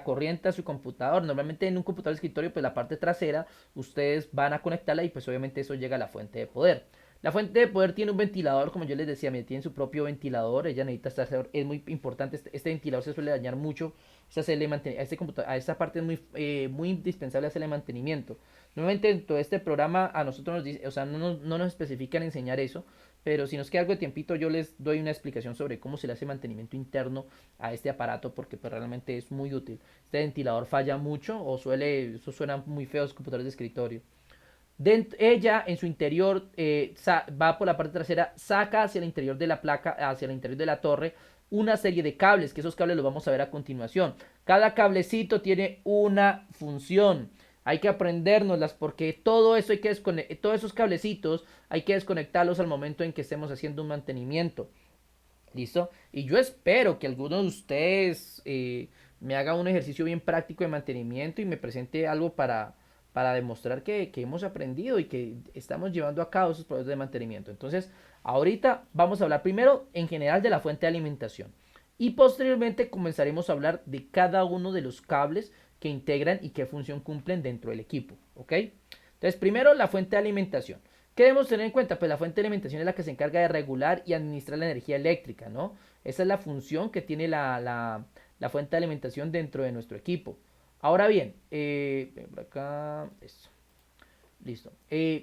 corriente a su computador. Normalmente en un computador de escritorio pues la parte trasera ustedes van a conectarla y pues obviamente eso llega a la fuente de poder. La fuente de poder tiene un ventilador, como yo les decía, tiene su propio ventilador. Ella necesita estar, es muy importante. Este ventilador se suele dañar mucho. A este computador, a esta parte es muy indispensable hacerle mantenimiento. Nuevamente, dentro de este programa, a nosotros nos dice, o sea, no nos especifican enseñar eso, pero si nos queda algo de tiempito, yo les doy una explicación sobre cómo se le hace mantenimiento interno a este aparato, porque pues, realmente es muy útil. Este ventilador falla mucho o eso suena muy feo a los computadores de escritorio. Ella en su interior va por la parte trasera, saca hacia el interior de la placa, hacia el interior de la torre, una serie de cables, que esos cables los vamos a ver a continuación. Cada cablecito tiene una función. Hay que aprendérnoslas porque todo eso todos esos cablecitos hay que desconectarlos al momento en que estemos haciendo un mantenimiento. ¿Listo? Y yo espero que alguno de ustedes me haga un ejercicio bien práctico de mantenimiento y me presente algo para demostrar que hemos aprendido y que estamos llevando a cabo esos procesos de mantenimiento. Entonces, ahorita vamos a hablar primero en general de la fuente de alimentación. Y posteriormente comenzaremos a hablar de cada uno de los cables que integran y qué función cumplen dentro del equipo. ¿Ok? Entonces, primero la fuente de alimentación. ¿Qué debemos tener en cuenta? Pues la fuente de alimentación es la que se encarga de regular y administrar la energía eléctrica, ¿no? Esa es la función que tiene la fuente de alimentación dentro de nuestro equipo. Ahora bien, por acá, eso, listo.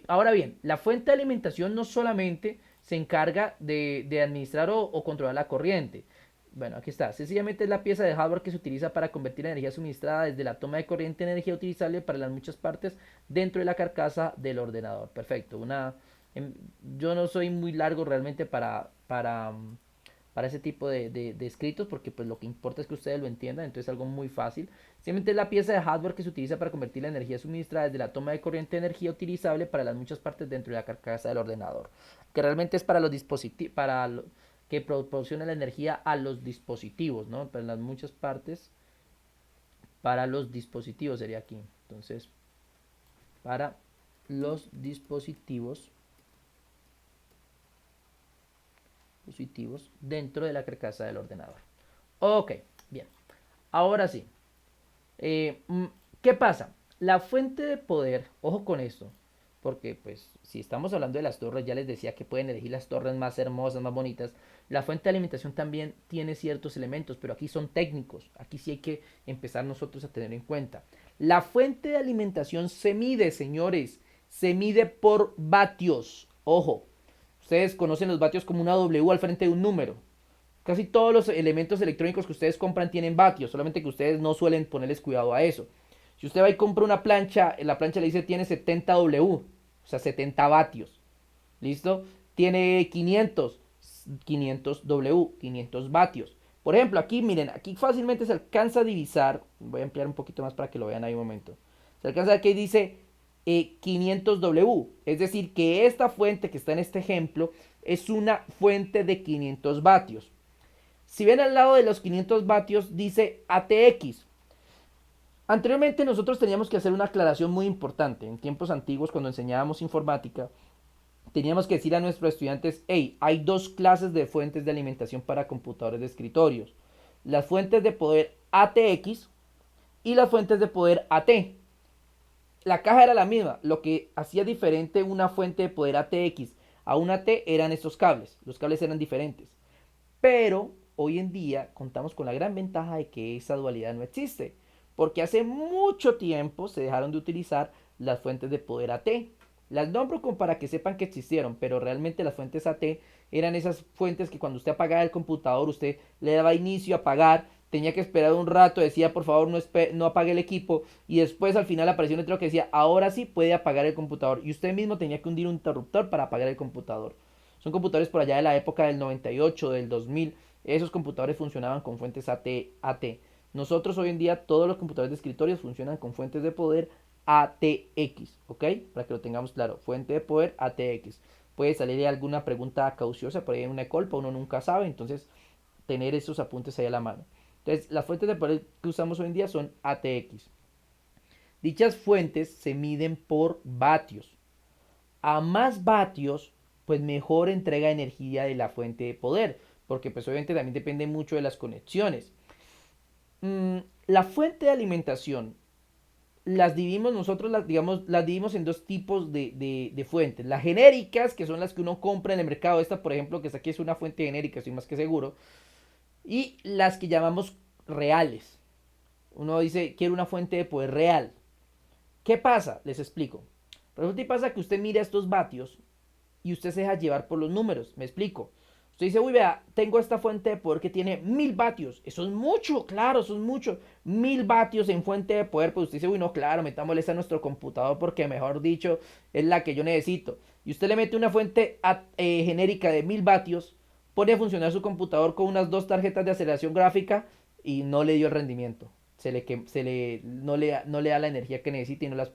Ahora bien, la fuente de alimentación no solamente se encarga de administrar o controlar la corriente. Bueno, aquí está. Sencillamente es la pieza de hardware que se utiliza para convertir la energía suministrada desde la toma de corriente en energía utilizable para las muchas partes dentro de la carcasa del ordenador. Perfecto. Yo no soy muy largo realmente para ese tipo de escritos porque pues lo que importa es que ustedes lo entiendan, entonces es algo muy fácil. Simplemente es la pieza de hardware que se utiliza para convertir la energía suministrada desde la toma de corriente en energía utilizable para las muchas partes dentro de la carcasa del ordenador, que realmente es para los dispositivos, que proporciona la energía a los dispositivos, ¿no? Para las muchas partes, para los dispositivos sería aquí. Entonces, para los dispositivos dentro de la carcasa del ordenador. Ok, bien. Ahora sí. Eh, ¿Qué pasa? La fuente de poder, ojo con esto, porque pues si estamos hablando de las torres, ya les decía que pueden elegir las torres más hermosas, más bonitas. La fuente de alimentación también tiene ciertos elementos, pero aquí son técnicos. Aquí sí hay que empezar nosotros a tener en cuenta. La fuente de alimentación se mide, señores, se mide por vatios. Ojo, ustedes conocen los vatios como una W al frente de un número. Casi todos los elementos electrónicos que ustedes compran tienen vatios, solamente que ustedes no suelen ponerles cuidado a eso. Si usted va y compra una plancha, en la plancha le dice tiene 70 W, o sea, 70 vatios. ¿Listo? Tiene 500 W, 500 vatios. Por ejemplo, aquí miren, aquí fácilmente se alcanza a divisar. Voy a ampliar un poquito más para que lo vean ahí un momento. Se alcanza a ver que dice 500 W. Es decir, que esta fuente que está en este ejemplo es una fuente de 500 vatios. Si ven al lado de los 500 vatios dice ATX. Anteriormente nosotros teníamos que hacer una aclaración muy importante. En tiempos antiguos cuando enseñábamos informática, teníamos que decir a nuestros estudiantes, hey, hay dos clases de fuentes de alimentación para computadores de escritorios. Las fuentes de poder ATX y las fuentes de poder AT. La caja era la misma. Lo que hacía diferente una fuente de poder ATX a una AT eran estos cables. Los cables eran diferentes. Pero hoy en día contamos con la gran ventaja de que esa dualidad no existe, porque hace mucho tiempo se dejaron de utilizar las fuentes de poder AT. Las nombro como para que sepan que existieron, pero realmente las fuentes AT eran esas fuentes que cuando usted apagaba el computador, usted le daba inicio a apagar, tenía que esperar un rato, decía por favor no apague el equipo, y después al final apareció un letrero que decía ahora sí puede apagar el computador, y usted mismo tenía que hundir un interruptor para apagar el computador. Son computadores por allá de la época del 98, del 2000. Esos computadores funcionaban con fuentes AT. Nosotros hoy en día todos los computadores de escritorio funcionan con fuentes de poder ATX, ¿ok? Para que lo tengamos claro, fuente de poder ATX. puede salir alguna pregunta cauciosa por ahí en una colpa, uno nunca sabe, entonces tener esos apuntes ahí a la mano. Entonces, las fuentes de poder que usamos hoy en día son ATX. Dichas fuentes se miden por vatios. A más vatios, pues mejor entrega energía de la fuente de poder, porque pues obviamente también depende mucho de las conexiones. La fuente de alimentación las dividimos nosotros, las dividimos en dos tipos de fuentes. Las genéricas, que son las que uno compra en el mercado. Esta, por ejemplo, que está aquí es una fuente genérica, estoy más que seguro. Y las que llamamos reales. Uno dice, quiero una fuente de poder real. ¿Qué pasa? Les explico. Resulta y pasa que usted mira estos vatios y usted se deja llevar por los números. Me explico. Usted dice, uy, vea, tengo esta fuente de poder que tiene 1000 vatios. Eso es mucho, claro, eso es mucho. 1000 vatios en fuente de poder. Pues usted dice, uy, no, claro, metámosle esa a nuestro computador porque, mejor dicho, es la que yo necesito. Y usted le mete una fuente genérica de 1000 vatios, pone a funcionar su computador con unas dos tarjetas de aceleración gráfica y no le dio el rendimiento. No le da la energía que necesita y no las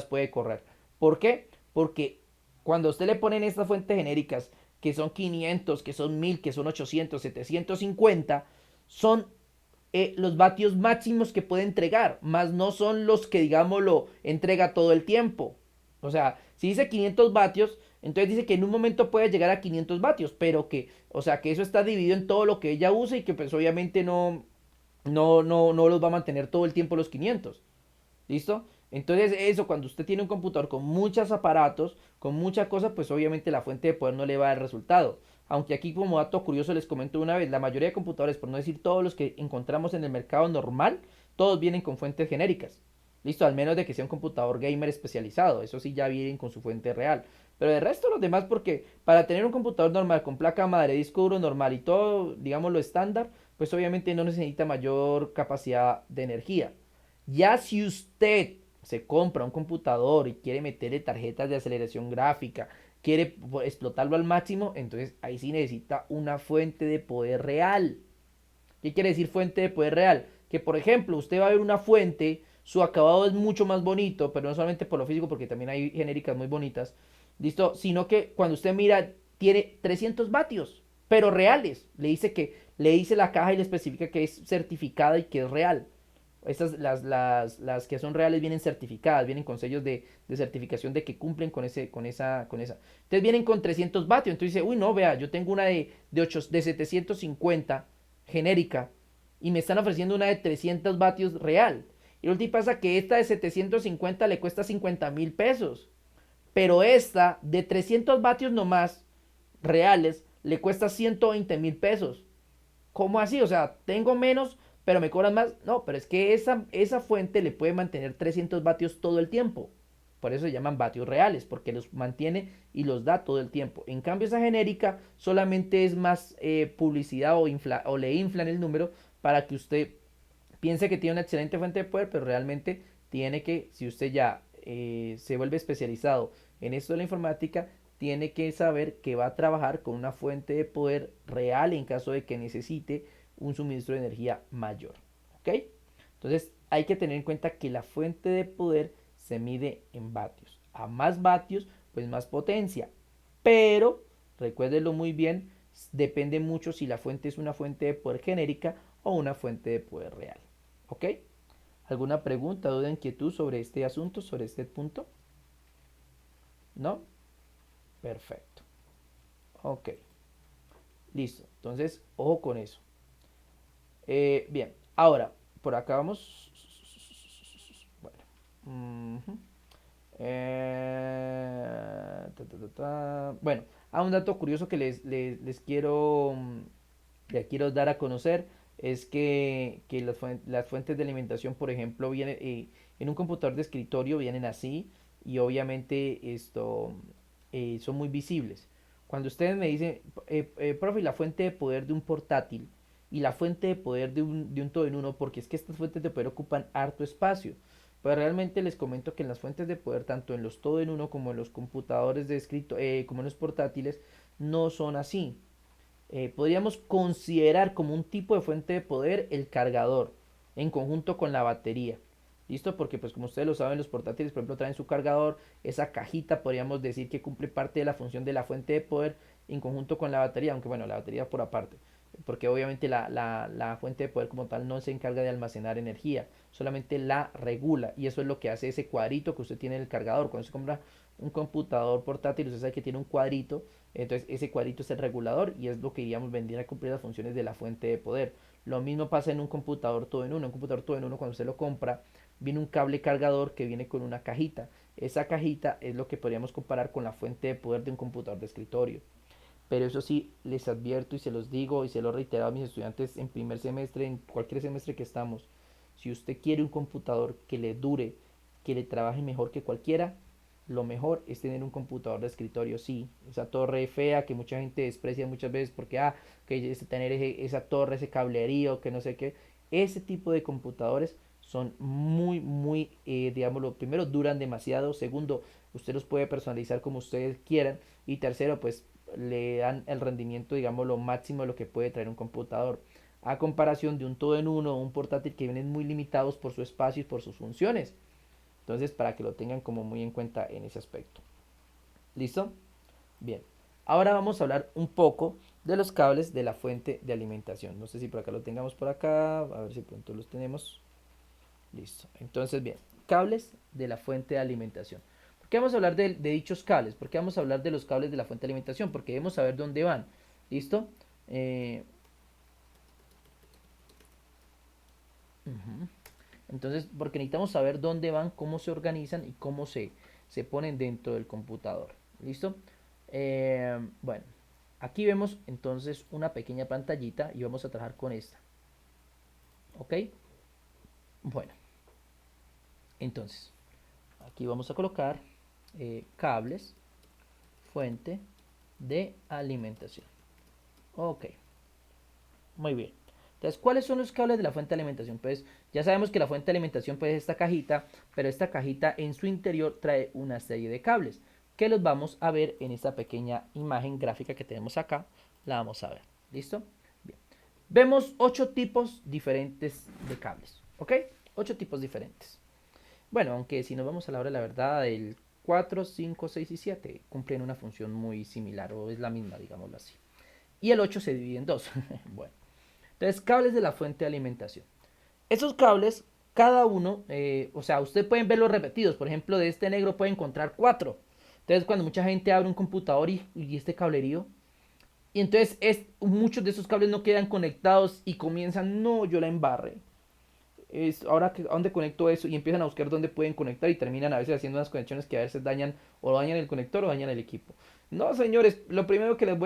puede correr. ¿Por qué? Porque cuando usted le ponen estas fuentes genéricas, que son 500, que son 1000, que son 800, 750, son los vatios máximos que puede entregar, más no son los que, digamos, lo entrega todo el tiempo. O sea, si dice 500 vatios, entonces dice que en un momento puede llegar a 500 vatios, pero que, o sea, que eso está dividido en todo lo que ella usa y que pues obviamente no los va a mantener todo el tiempo los 500. ¿Listo? Entonces eso, cuando usted tiene un computador con muchos aparatos, con muchas cosas, pues obviamente la fuente de poder no le va a dar resultado. Aunque aquí como dato curioso les comento una vez, la mayoría de computadores, por no decir todos los que encontramos en el mercado normal, todos vienen con fuentes genéricas. Listo, al menos de que sea un computador gamer especializado, eso sí ya vienen con su fuente real. Pero de resto los demás, porque para tener un computador normal con placa madre, disco duro normal y todo, digamos lo estándar, pues obviamente no necesita mayor capacidad de energía. Ya si usted se compra un computador y quiere meterle tarjetas de aceleración gráfica, quiere explotarlo al máximo, entonces ahí sí necesita una fuente de poder real. ¿Qué quiere decir fuente de poder real? Que por ejemplo, usted va a ver una fuente, su acabado es mucho más bonito, pero no solamente por lo físico, porque también hay genéricas muy bonitas, ¿listo? Sino que cuando usted mira, tiene 300 vatios, pero reales. Le dice la caja y le especifica que es certificada y que es real. Estas, las que son reales vienen certificadas, vienen con sellos de certificación de que cumplen con esa. Entonces vienen con 300 vatios. Entonces dice, uy, no, vea, yo tengo una de 750 genérica y me están ofreciendo una de 300 vatios real. Y lo que pasa que esta de 750 le cuesta 50.000 pesos. Pero esta de 300 vatios nomás reales le cuesta 120.000 pesos. ¿Cómo así? O sea, tengo menos, pero me cobran más. No, pero es que esa fuente le puede mantener 300 vatios todo el tiempo. Por eso se llaman vatios reales, porque los mantiene y los da todo el tiempo. En cambio, esa genérica solamente es más publicidad o le inflan el número para que usted piense que tiene una excelente fuente de poder, pero realmente tiene que, si usted ya se vuelve especializado en esto de la informática, tiene que saber que va a trabajar con una fuente de poder real en caso de que necesite un suministro de energía mayor. ¿Ok? Entonces hay que tener en cuenta que la fuente de poder se mide en vatios. A más vatios, pues más potencia. Pero, recuérdenlo muy bien, depende mucho si la fuente es una fuente de poder genérica o una fuente de poder real. ¿Ok? ¿Alguna pregunta, duda, inquietud sobre este asunto, sobre este punto? ¿No? Perfecto. Ok. Listo. Entonces, ojo con eso. Bien. Ahora, por acá vamos. Bueno. Bueno, un dato curioso que les quiero dar a conocer es que las fuentes de alimentación, por ejemplo, vienen en un computador de escritorio, vienen así y obviamente son muy visibles. Cuando ustedes me dicen, profe, la fuente de poder de un portátil y la fuente de poder de un todo en uno, porque es que estas fuentes de poder ocupan harto espacio. Pero realmente les comento que en las fuentes de poder, tanto en los todo en uno como en los computadores de escrito, como en los portátiles, no son así. Podríamos considerar como un tipo de fuente de poder el cargador, en conjunto con la batería. ¿Listo? Porque pues como ustedes lo saben, los portátiles, por ejemplo, traen su cargador, esa cajita podríamos decir que cumple parte de la función de la fuente de poder en conjunto con la batería, aunque bueno, la batería por aparte, porque obviamente la fuente de poder como tal no se encarga de almacenar energía, solamente la regula, y eso es lo que hace ese cuadrito que usted tiene en el cargador. Cuando se compra un computador portátil, usted sabe que tiene un cuadrito, entonces ese cuadrito es el regulador y es lo que digamos vendría a cumplir las funciones de la fuente de poder. Lo mismo pasa en un computador todo en uno. Un computador todo en uno, cuando usted lo compra, viene un cable cargador que viene con una cajita. Esa cajita es lo que podríamos comparar con la fuente de poder de un computador de escritorio. Pero eso sí, les advierto y se los digo y se lo he reiterado a mis estudiantes en primer semestre, en cualquier semestre que estamos. Si usted quiere un computador que le dure, que le trabaje mejor que cualquiera, lo mejor es tener un computador de escritorio, sí. Esa torre fea que mucha gente desprecia muchas veces porque, que es tener esa torre, ese cablerío, que no sé qué. Ese tipo de computadores son muy, muy, digámoslo, primero duran demasiado, segundo, usted los puede personalizar como ustedes quieran y tercero, pues le dan el rendimiento, digamos, lo máximo de lo que puede traer un computador. A comparación de un todo en uno o un portátil que vienen muy limitados por su espacio y por sus funciones. Entonces, para que lo tengan como muy en cuenta en ese aspecto. ¿Listo? Bien. Ahora vamos a hablar un poco de los cables de la fuente de alimentación. No sé si por acá lo tengamos por acá. A ver si pronto los tenemos. Listo. Entonces, bien. Cables de la fuente de alimentación. ¿Por qué vamos a hablar de dichos cables? ¿Por qué vamos a hablar de los cables de la fuente de alimentación? Porque debemos saber dónde van. ¿Listo? Eh, uh-huh. Entonces, porque necesitamos saber dónde van, cómo se organizan y cómo se ponen dentro del computador. ¿Listo? Bueno, aquí vemos entonces una pequeña pantallita y vamos a trabajar con esta. ¿Ok? Bueno, entonces, aquí vamos a colocar cables, fuente de alimentación. Ok, muy bien. Entonces, ¿cuáles son los cables de la fuente de alimentación? Pues ya sabemos que la fuente de alimentación pues, es esta cajita, pero esta cajita en su interior trae una serie de cables que los vamos a ver en esta pequeña imagen gráfica que tenemos acá. La vamos a ver. ¿Listo? Bien. Vemos 8 tipos diferentes de cables. ¿Ok? 8 tipos diferentes. Bueno, aunque si nos vamos a la hora de la verdad, el 4, 5, 6 y 7 cumplen una función muy similar o es la misma, digámoslo así. Y el 8 se divide en dos. Bueno. Entonces, cables de la fuente de alimentación. Esos cables, cada uno, o sea, ustedes pueden verlos repetidos. Por ejemplo, de este negro puede encontrar 4. Entonces, cuando mucha gente abre un computador y este cablerío, y entonces muchos de esos cables no quedan conectados y comienzan, no, yo la embarré. Ahora a dónde conecto eso y empiezan a buscar dónde pueden conectar y terminan a veces haciendo unas conexiones que a veces dañan o dañan el conector o dañan el equipo. No, señores, lo primero que les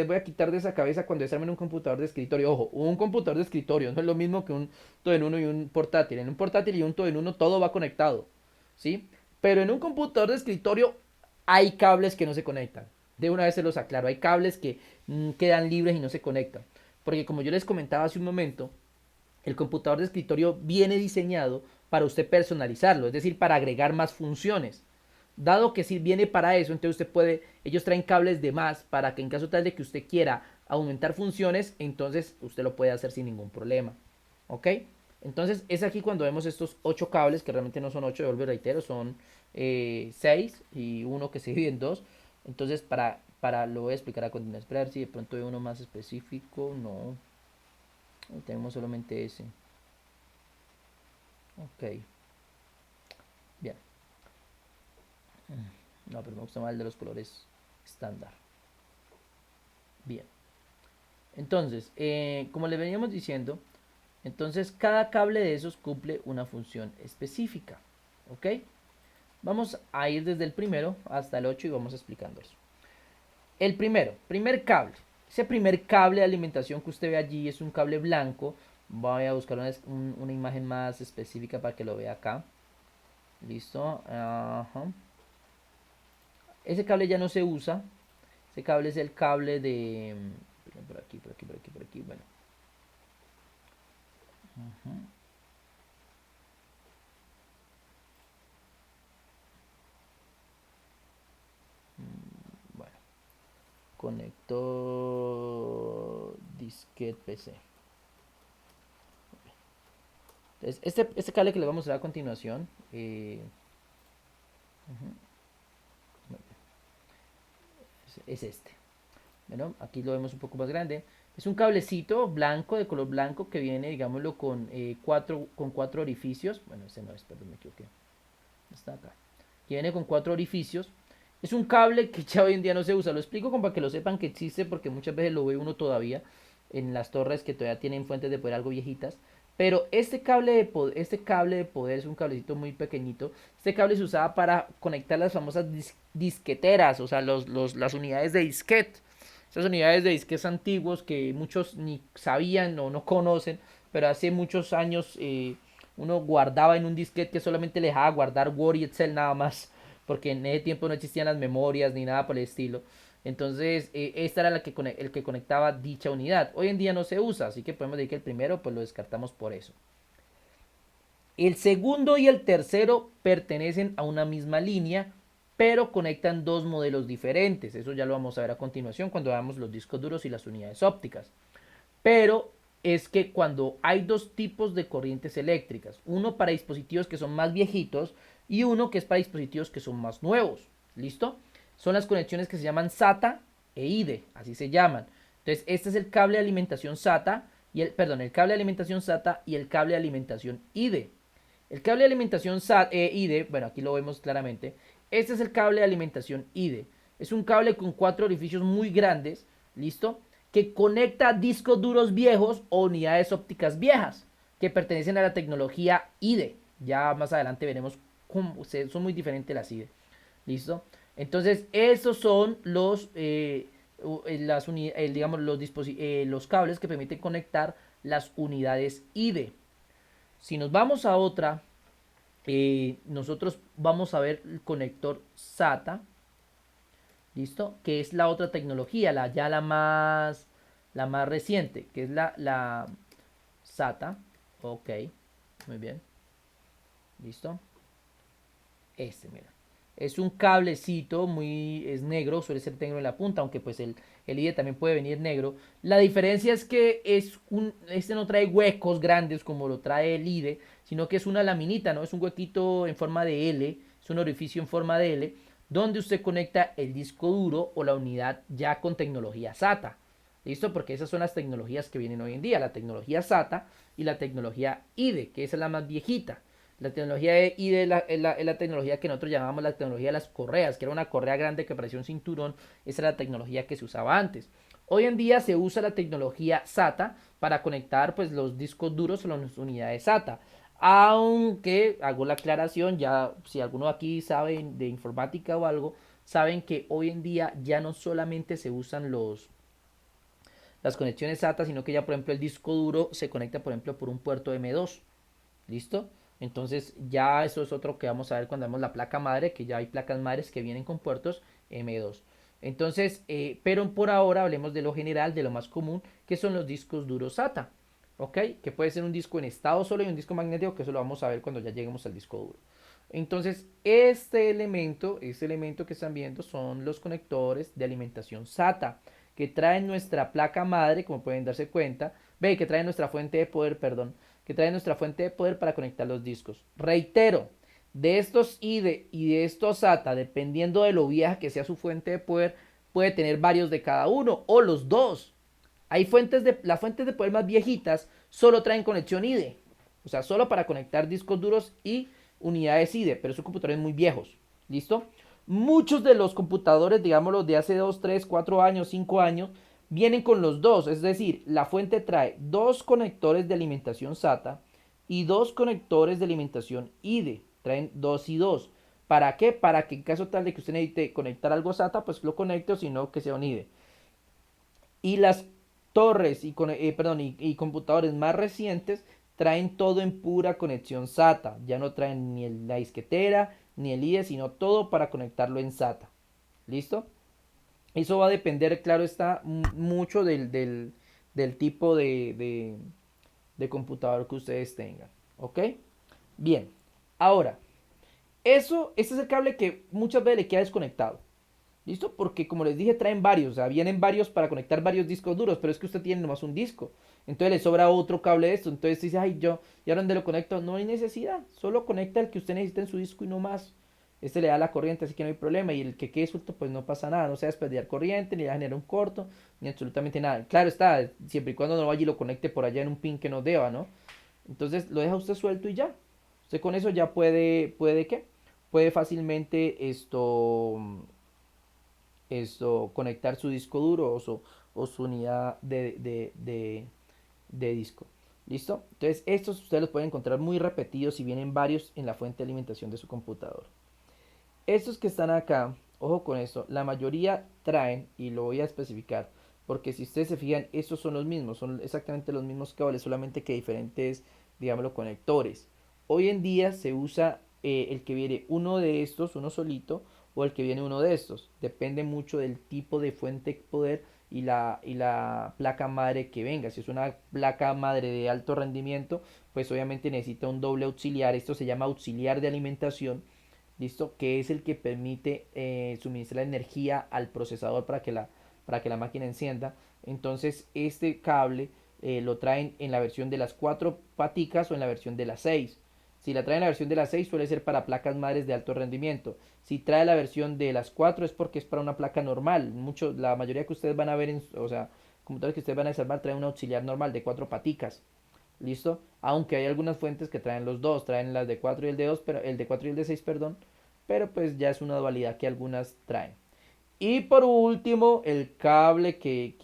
voy a quitar de esa cabeza cuando desarmen un computador de escritorio, ojo, un computador de escritorio no es lo mismo que un todo en uno y un portátil. En un portátil y un todo en uno todo va conectado, ¿sí? Pero en un computador de escritorio hay cables que no se conectan. De una vez se los aclaro, hay cables que quedan libres y no se conectan. Porque como yo les comentaba hace un momento, el computador de escritorio viene diseñado para usted personalizarlo, es decir, para agregar más funciones. Dado que si viene para eso, entonces usted puede, ellos traen cables de más para que en caso tal de que usted quiera aumentar funciones, entonces usted lo puede hacer sin ningún problema. ¿Ok? Entonces es aquí cuando vemos estos 8 cables, que realmente no son 8, de vuelvo y reitero, son 6 y uno que se divide en 2. Entonces lo voy a explicar a continuación. Esperar si de pronto hay uno más específico. No, tenemos solamente ese. Ok, bien. No, pero me gusta más el de los colores estándar. Bien. Entonces, como le veníamos diciendo, entonces cada cable de esos cumple una función específica. ¿Ok? Vamos a ir desde el primero hasta el 8 y vamos explicando eso. El primero, primer cable. Ese primer cable de alimentación que usted ve allí es un cable blanco. Voy a buscar una imagen más específica para que lo vea acá. Listo. Ajá. Ese cable ya no se usa. Ese cable es el cable de... Por aquí, por aquí, por aquí, por aquí. Bueno. Uh-huh. Bueno. Conector disquete PC. Entonces, este cable que les vamos a mostrar a continuación, es este. Bueno, aquí lo vemos un poco más grande. Es un cablecito blanco, de color blanco, que viene, digámoslo, con cuatro orificios. Bueno, ese no es, perdón, me equivoqué. Está acá. Que viene con cuatro orificios. Es un cable que ya hoy en día no se usa. Lo explico como para que lo sepan que existe, porque muchas veces lo ve uno todavía en las torres que todavía tienen fuentes de poder algo viejitas. Pero este cable de poder es un cablecito muy pequeñito. Este cable se usaba para conectar las famosas disqueteras, o sea, las unidades de disquete. Esas unidades de disquetes antiguos que muchos ni sabían o no conocen, pero hace muchos años uno guardaba en un disquete que solamente le dejaba guardar Word y Excel nada más, porque en ese tiempo no existían las memorias ni nada por el estilo. Entonces, esta era el que conectaba dicha unidad. Hoy en día no se usa, así que podemos decir que el primero pues lo descartamos por eso. El segundo y el tercero pertenecen a una misma línea, pero conectan dos modelos diferentes. Eso ya lo vamos a ver a continuación cuando veamos los discos duros y las unidades ópticas. Pero es que cuando hay dos tipos de corrientes eléctricas, uno para dispositivos que son más viejitos y uno que es para dispositivos que son más nuevos. ¿Listo? Son las conexiones que se llaman SATA e IDE, así se llaman. Entonces, este es el cable de alimentación SATA el cable de alimentación SATA y el cable de alimentación IDE. El cable de alimentación IDE, bueno, aquí lo vemos claramente. Este es el cable de alimentación IDE. Es un cable con cuatro orificios muy grandes, ¿listo? Que conecta discos duros viejos o unidades ópticas viejas que pertenecen a la tecnología IDE. Ya más adelante veremos cómo son muy diferentes las IDE. ¿Listo? Entonces, esos son digamos, los cables que permiten conectar las unidades IDE. Si nos vamos a otra, nosotros vamos a ver el conector SATA, ¿listo? Que es la otra tecnología, la más reciente, que es la SATA. Ok, muy bien, ¿listo? Mira. Es un cablecito es negro, suele ser negro en la punta, aunque pues el IDE también puede venir negro. La diferencia es que este no trae huecos grandes como lo trae el IDE, sino que es una laminita, ¿no? Es un huequito en forma de L, es un orificio en forma de L, donde usted conecta el disco duro o la unidad ya con tecnología SATA. ¿Listo? Porque esas son las tecnologías que vienen hoy en día, la tecnología SATA y la tecnología IDE, que esa es la más viejita. La tecnología de IDE es la tecnología que nosotros llamamos la tecnología de las correas, que era una correa grande que parecía un cinturón. Esa era la tecnología que se usaba antes. Hoy en día se usa la tecnología SATA para conectar pues, los discos duros a las unidades SATA. Aunque hago la aclaración, ya si alguno aquí sabe de informática o algo, saben que hoy en día ya no solamente se usan las conexiones SATA, sino que ya por ejemplo el disco duro se conecta por ejemplo por un puerto M2. ¿Listo? Entonces ya eso es otro que vamos a ver cuando vemos la placa madre, que ya hay placas madres que vienen con puertos M2. Entonces, pero por ahora hablemos de lo general, de lo más común, que son los discos duros SATA. ¿Ok? Que puede ser un disco en estado solo y un disco magnético, que eso lo vamos a ver cuando ya lleguemos al disco duro. Entonces, este elemento que están viendo son los conectores de alimentación SATA, que traen nuestra placa madre, como pueden darse cuenta, que traen nuestra fuente de poder, perdón, que trae nuestra fuente de poder para conectar los discos. Reitero, de estos IDE y de estos SATA, dependiendo de lo vieja que sea su fuente de poder, puede tener varios de cada uno o los dos. Las fuentes de poder más viejitas solo traen conexión IDE, o sea, solo para conectar discos duros y unidades IDE, pero son computadores muy viejos. ¿Listo? Muchos de los computadores, digámoslo, de hace 2, 3, 4 años, 5 años, vienen con los dos, es decir, la fuente trae dos conectores de alimentación SATA y dos conectores de alimentación IDE, traen 2 y 2. ¿Para qué? Para que en caso tal de que usted necesite conectar algo SATA, pues lo conecte o si no, que sea un IDE. Y las torres y computadores más recientes traen todo en pura conexión SATA. Ya no traen ni la disquetera ni el IDE, sino todo para conectarlo en SATA. ¿Listo? Eso va a depender, claro está, mucho del tipo de computador que ustedes tengan. ¿Ok? Bien. Ahora, este es el cable que muchas veces le queda desconectado. ¿Listo? Porque como les dije, traen varios, o sea, vienen varios para conectar varios discos duros, pero es que usted tiene nomás un disco. Entonces le sobra otro cable de esto. Entonces dice, ay, yo, ¿y ahora dónde lo conecto? No hay necesidad, solo conecta el que usted necesita en su disco y no más. Este le da la corriente, así que no hay problema. Y el que quede suelto, pues no pasa nada, no se va a desperdiciar corriente, ni va a generar un corto, ni absolutamente nada. Claro está, siempre y cuando no vaya y lo conecte por allá en un pin que no deba, ¿no? Entonces lo deja usted suelto y ya. Usted con eso ya puede ¿qué? Puede fácilmente esto conectar su disco duro o su unidad de disco. ¿Listo? Entonces estos ustedes los pueden encontrar muy repetidos y vienen varios en la fuente de alimentación de su computador. Estos que están acá, ojo con esto, la mayoría traen, y lo voy a especificar, porque si ustedes se fijan, estos son los mismos, son exactamente los mismos cables, solamente que diferentes, digámoslo, conectores. Hoy en día se usa el que viene uno de estos, uno solito, o el que viene uno de estos. Depende mucho del tipo de fuente de poder y la placa madre que venga. Si es una placa madre de alto rendimiento, pues obviamente necesita un doble auxiliar. Esto se llama auxiliar de alimentación. ¿Listo? Que es el que permite suministrar energía al procesador para que la máquina encienda. Entonces este cable lo traen en la versión de las 4 paticas o en la versión de las 6. Si la traen en la versión de las 6 suele ser para placas madres de alto rendimiento. Si trae la versión de las 4 es porque es para una placa normal. La mayoría que ustedes van a ver, o sea, computadores que ustedes van a observar traen un auxiliar normal de 4 paticas. ¿Listo? Aunque hay algunas fuentes que traen los dos, traen las de 4 y el de 2, pero el de 4 y el de 6, perdón, pero pues ya es una dualidad que algunas traen. Y por último, el cable que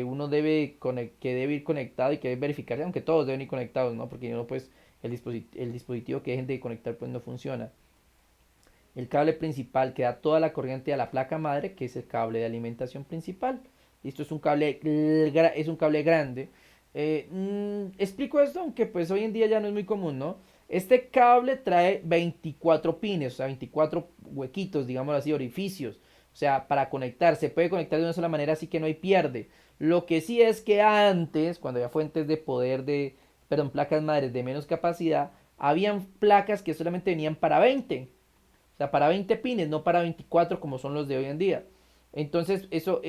uno que debe ir conectado y que debe verificarse, aunque todos deben ir conectados, ¿no? Porque no, pues el dispositivo que dejen de conectar pues no funciona. El cable principal que da toda la corriente a la placa madre, que es el cable de alimentación principal. Esto es un cable grande. Explico esto, aunque pues hoy en día ya no es muy común, ¿no? Este cable trae 24 pines, o sea, 24 huequitos, digamos así, orificios. O sea, para conectar, se puede conectar de una sola manera, así que no hay pierde. Lo que sí es que antes, cuando había fuentes de poder perdón, placas madres de menos capacidad, habían placas que solamente venían para 20. O sea, para 20 pines, no para 24 como son los de hoy en día. Entonces, eso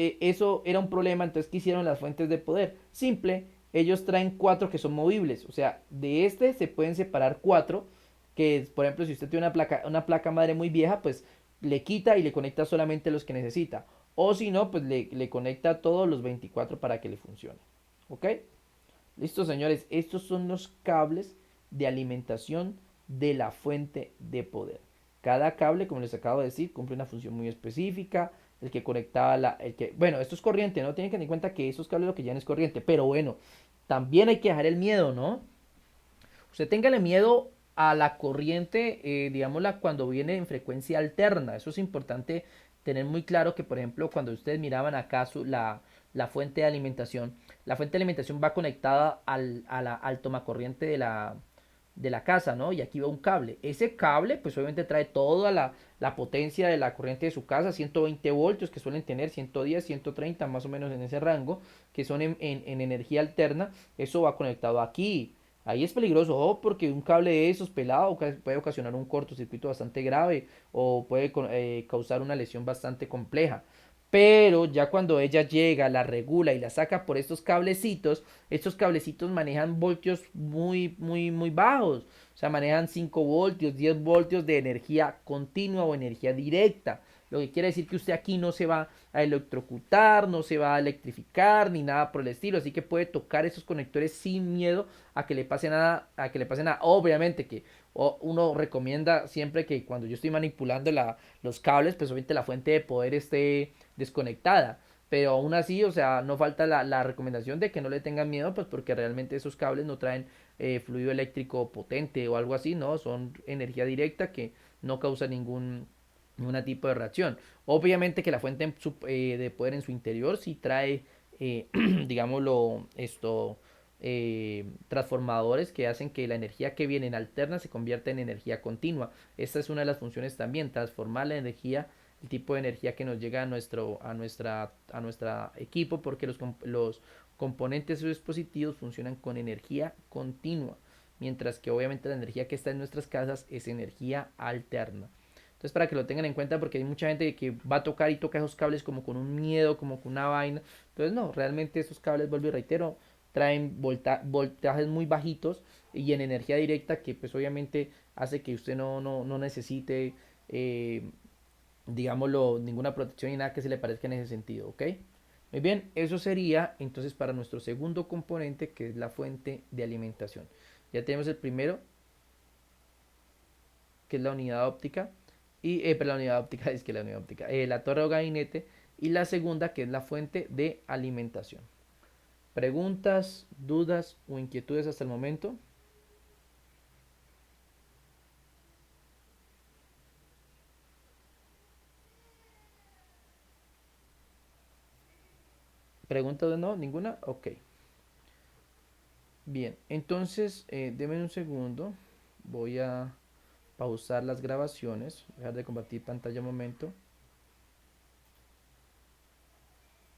era un problema. Entonces, ¿qué hicieron las fuentes de poder? Simple, ellos traen 4 que son movibles. O sea, de este se pueden separar 4. Que, por ejemplo, si usted tiene una placa madre muy vieja, pues le quita y le conecta solamente los que necesita. O si no, pues le conecta todos los 24 para que le funcione. ¿Ok? Listo, señores. Estos son los cables de alimentación de la fuente de poder. Cada cable, como les acabo de decir, cumple una función muy específica. El que conectaba bueno, esto es corriente, ¿no? Tienen que tener en cuenta que esos cables lo que ya no es corriente. Pero bueno, también hay que dejar el miedo, ¿no? Usted téngale miedo a la corriente, digámosla, cuando viene en frecuencia alterna. Eso es importante tener muy claro que, por ejemplo, cuando ustedes miraban acá la fuente de alimentación, la fuente de alimentación va conectada al tomacorriente de la casa, ¿no? Y aquí va un cable. Ese cable, pues obviamente trae toda la potencia de la corriente de su casa, 120 voltios que suelen tener, 110, 130 más o menos en ese rango, que son en energía alterna. Eso va conectado aquí. Ahí es peligroso, porque un cable de esos pelado puede ocasionar un cortocircuito bastante grave o puede causar una lesión bastante compleja. Pero ya cuando ella llega, la regula y la saca por estos cablecitos manejan voltios muy, muy, muy bajos. O sea, manejan 5 voltios, 10 voltios de energía continua o energía directa. Lo que quiere decir que usted aquí no se va a electrocutar, no se va a electrificar ni nada por el estilo. Así que puede tocar esos conectores sin miedo a que le pase nada, a que le pase nada. Obviamente que uno recomienda siempre que cuando yo estoy manipulando los cables, pues obviamente la fuente de poder esté desconectada. Pero aún así, o sea, no falta la recomendación de que no le tengan miedo, pues porque realmente esos cables no traen fluido eléctrico potente o algo así, ¿no? Son energía directa que no causa ningún tipo de reacción. Obviamente que la fuente de poder en su interior sí trae, digámoslo, transformadores que hacen que la energía que viene en alterna se convierta en energía continua. Esta es una de las funciones también, transformar la energía, el tipo de energía que nos llega a nuestra equipo, porque los componentes o dispositivos funcionan con energía continua, mientras que obviamente la energía que está en nuestras casas es energía alterna. Entonces, para que lo tengan en cuenta, porque hay mucha gente que va a tocar y toca esos cables como con un miedo, como con una vaina. Entonces, no, realmente esos cables, vuelvo y reitero, traen voltajes muy bajitos y en energía directa que pues obviamente hace que usted no necesite, digámoslo, ninguna protección y nada que se le parezca en ese sentido, ¿ok? Muy bien, eso sería entonces para nuestro segundo componente, que es la fuente de alimentación. Ya tenemos el primero, que es la unidad óptica, la unidad óptica, es que la unidad óptica, la torre o gabinete, y la segunda, que es la fuente de alimentación. ¿Preguntas, dudas o inquietudes hasta el momento? ¿Preguntas o no? ¿Ninguna? Ok. Bien, entonces, denme un segundo. Voy a pausar las grabaciones, dejar de compartir pantalla un momento.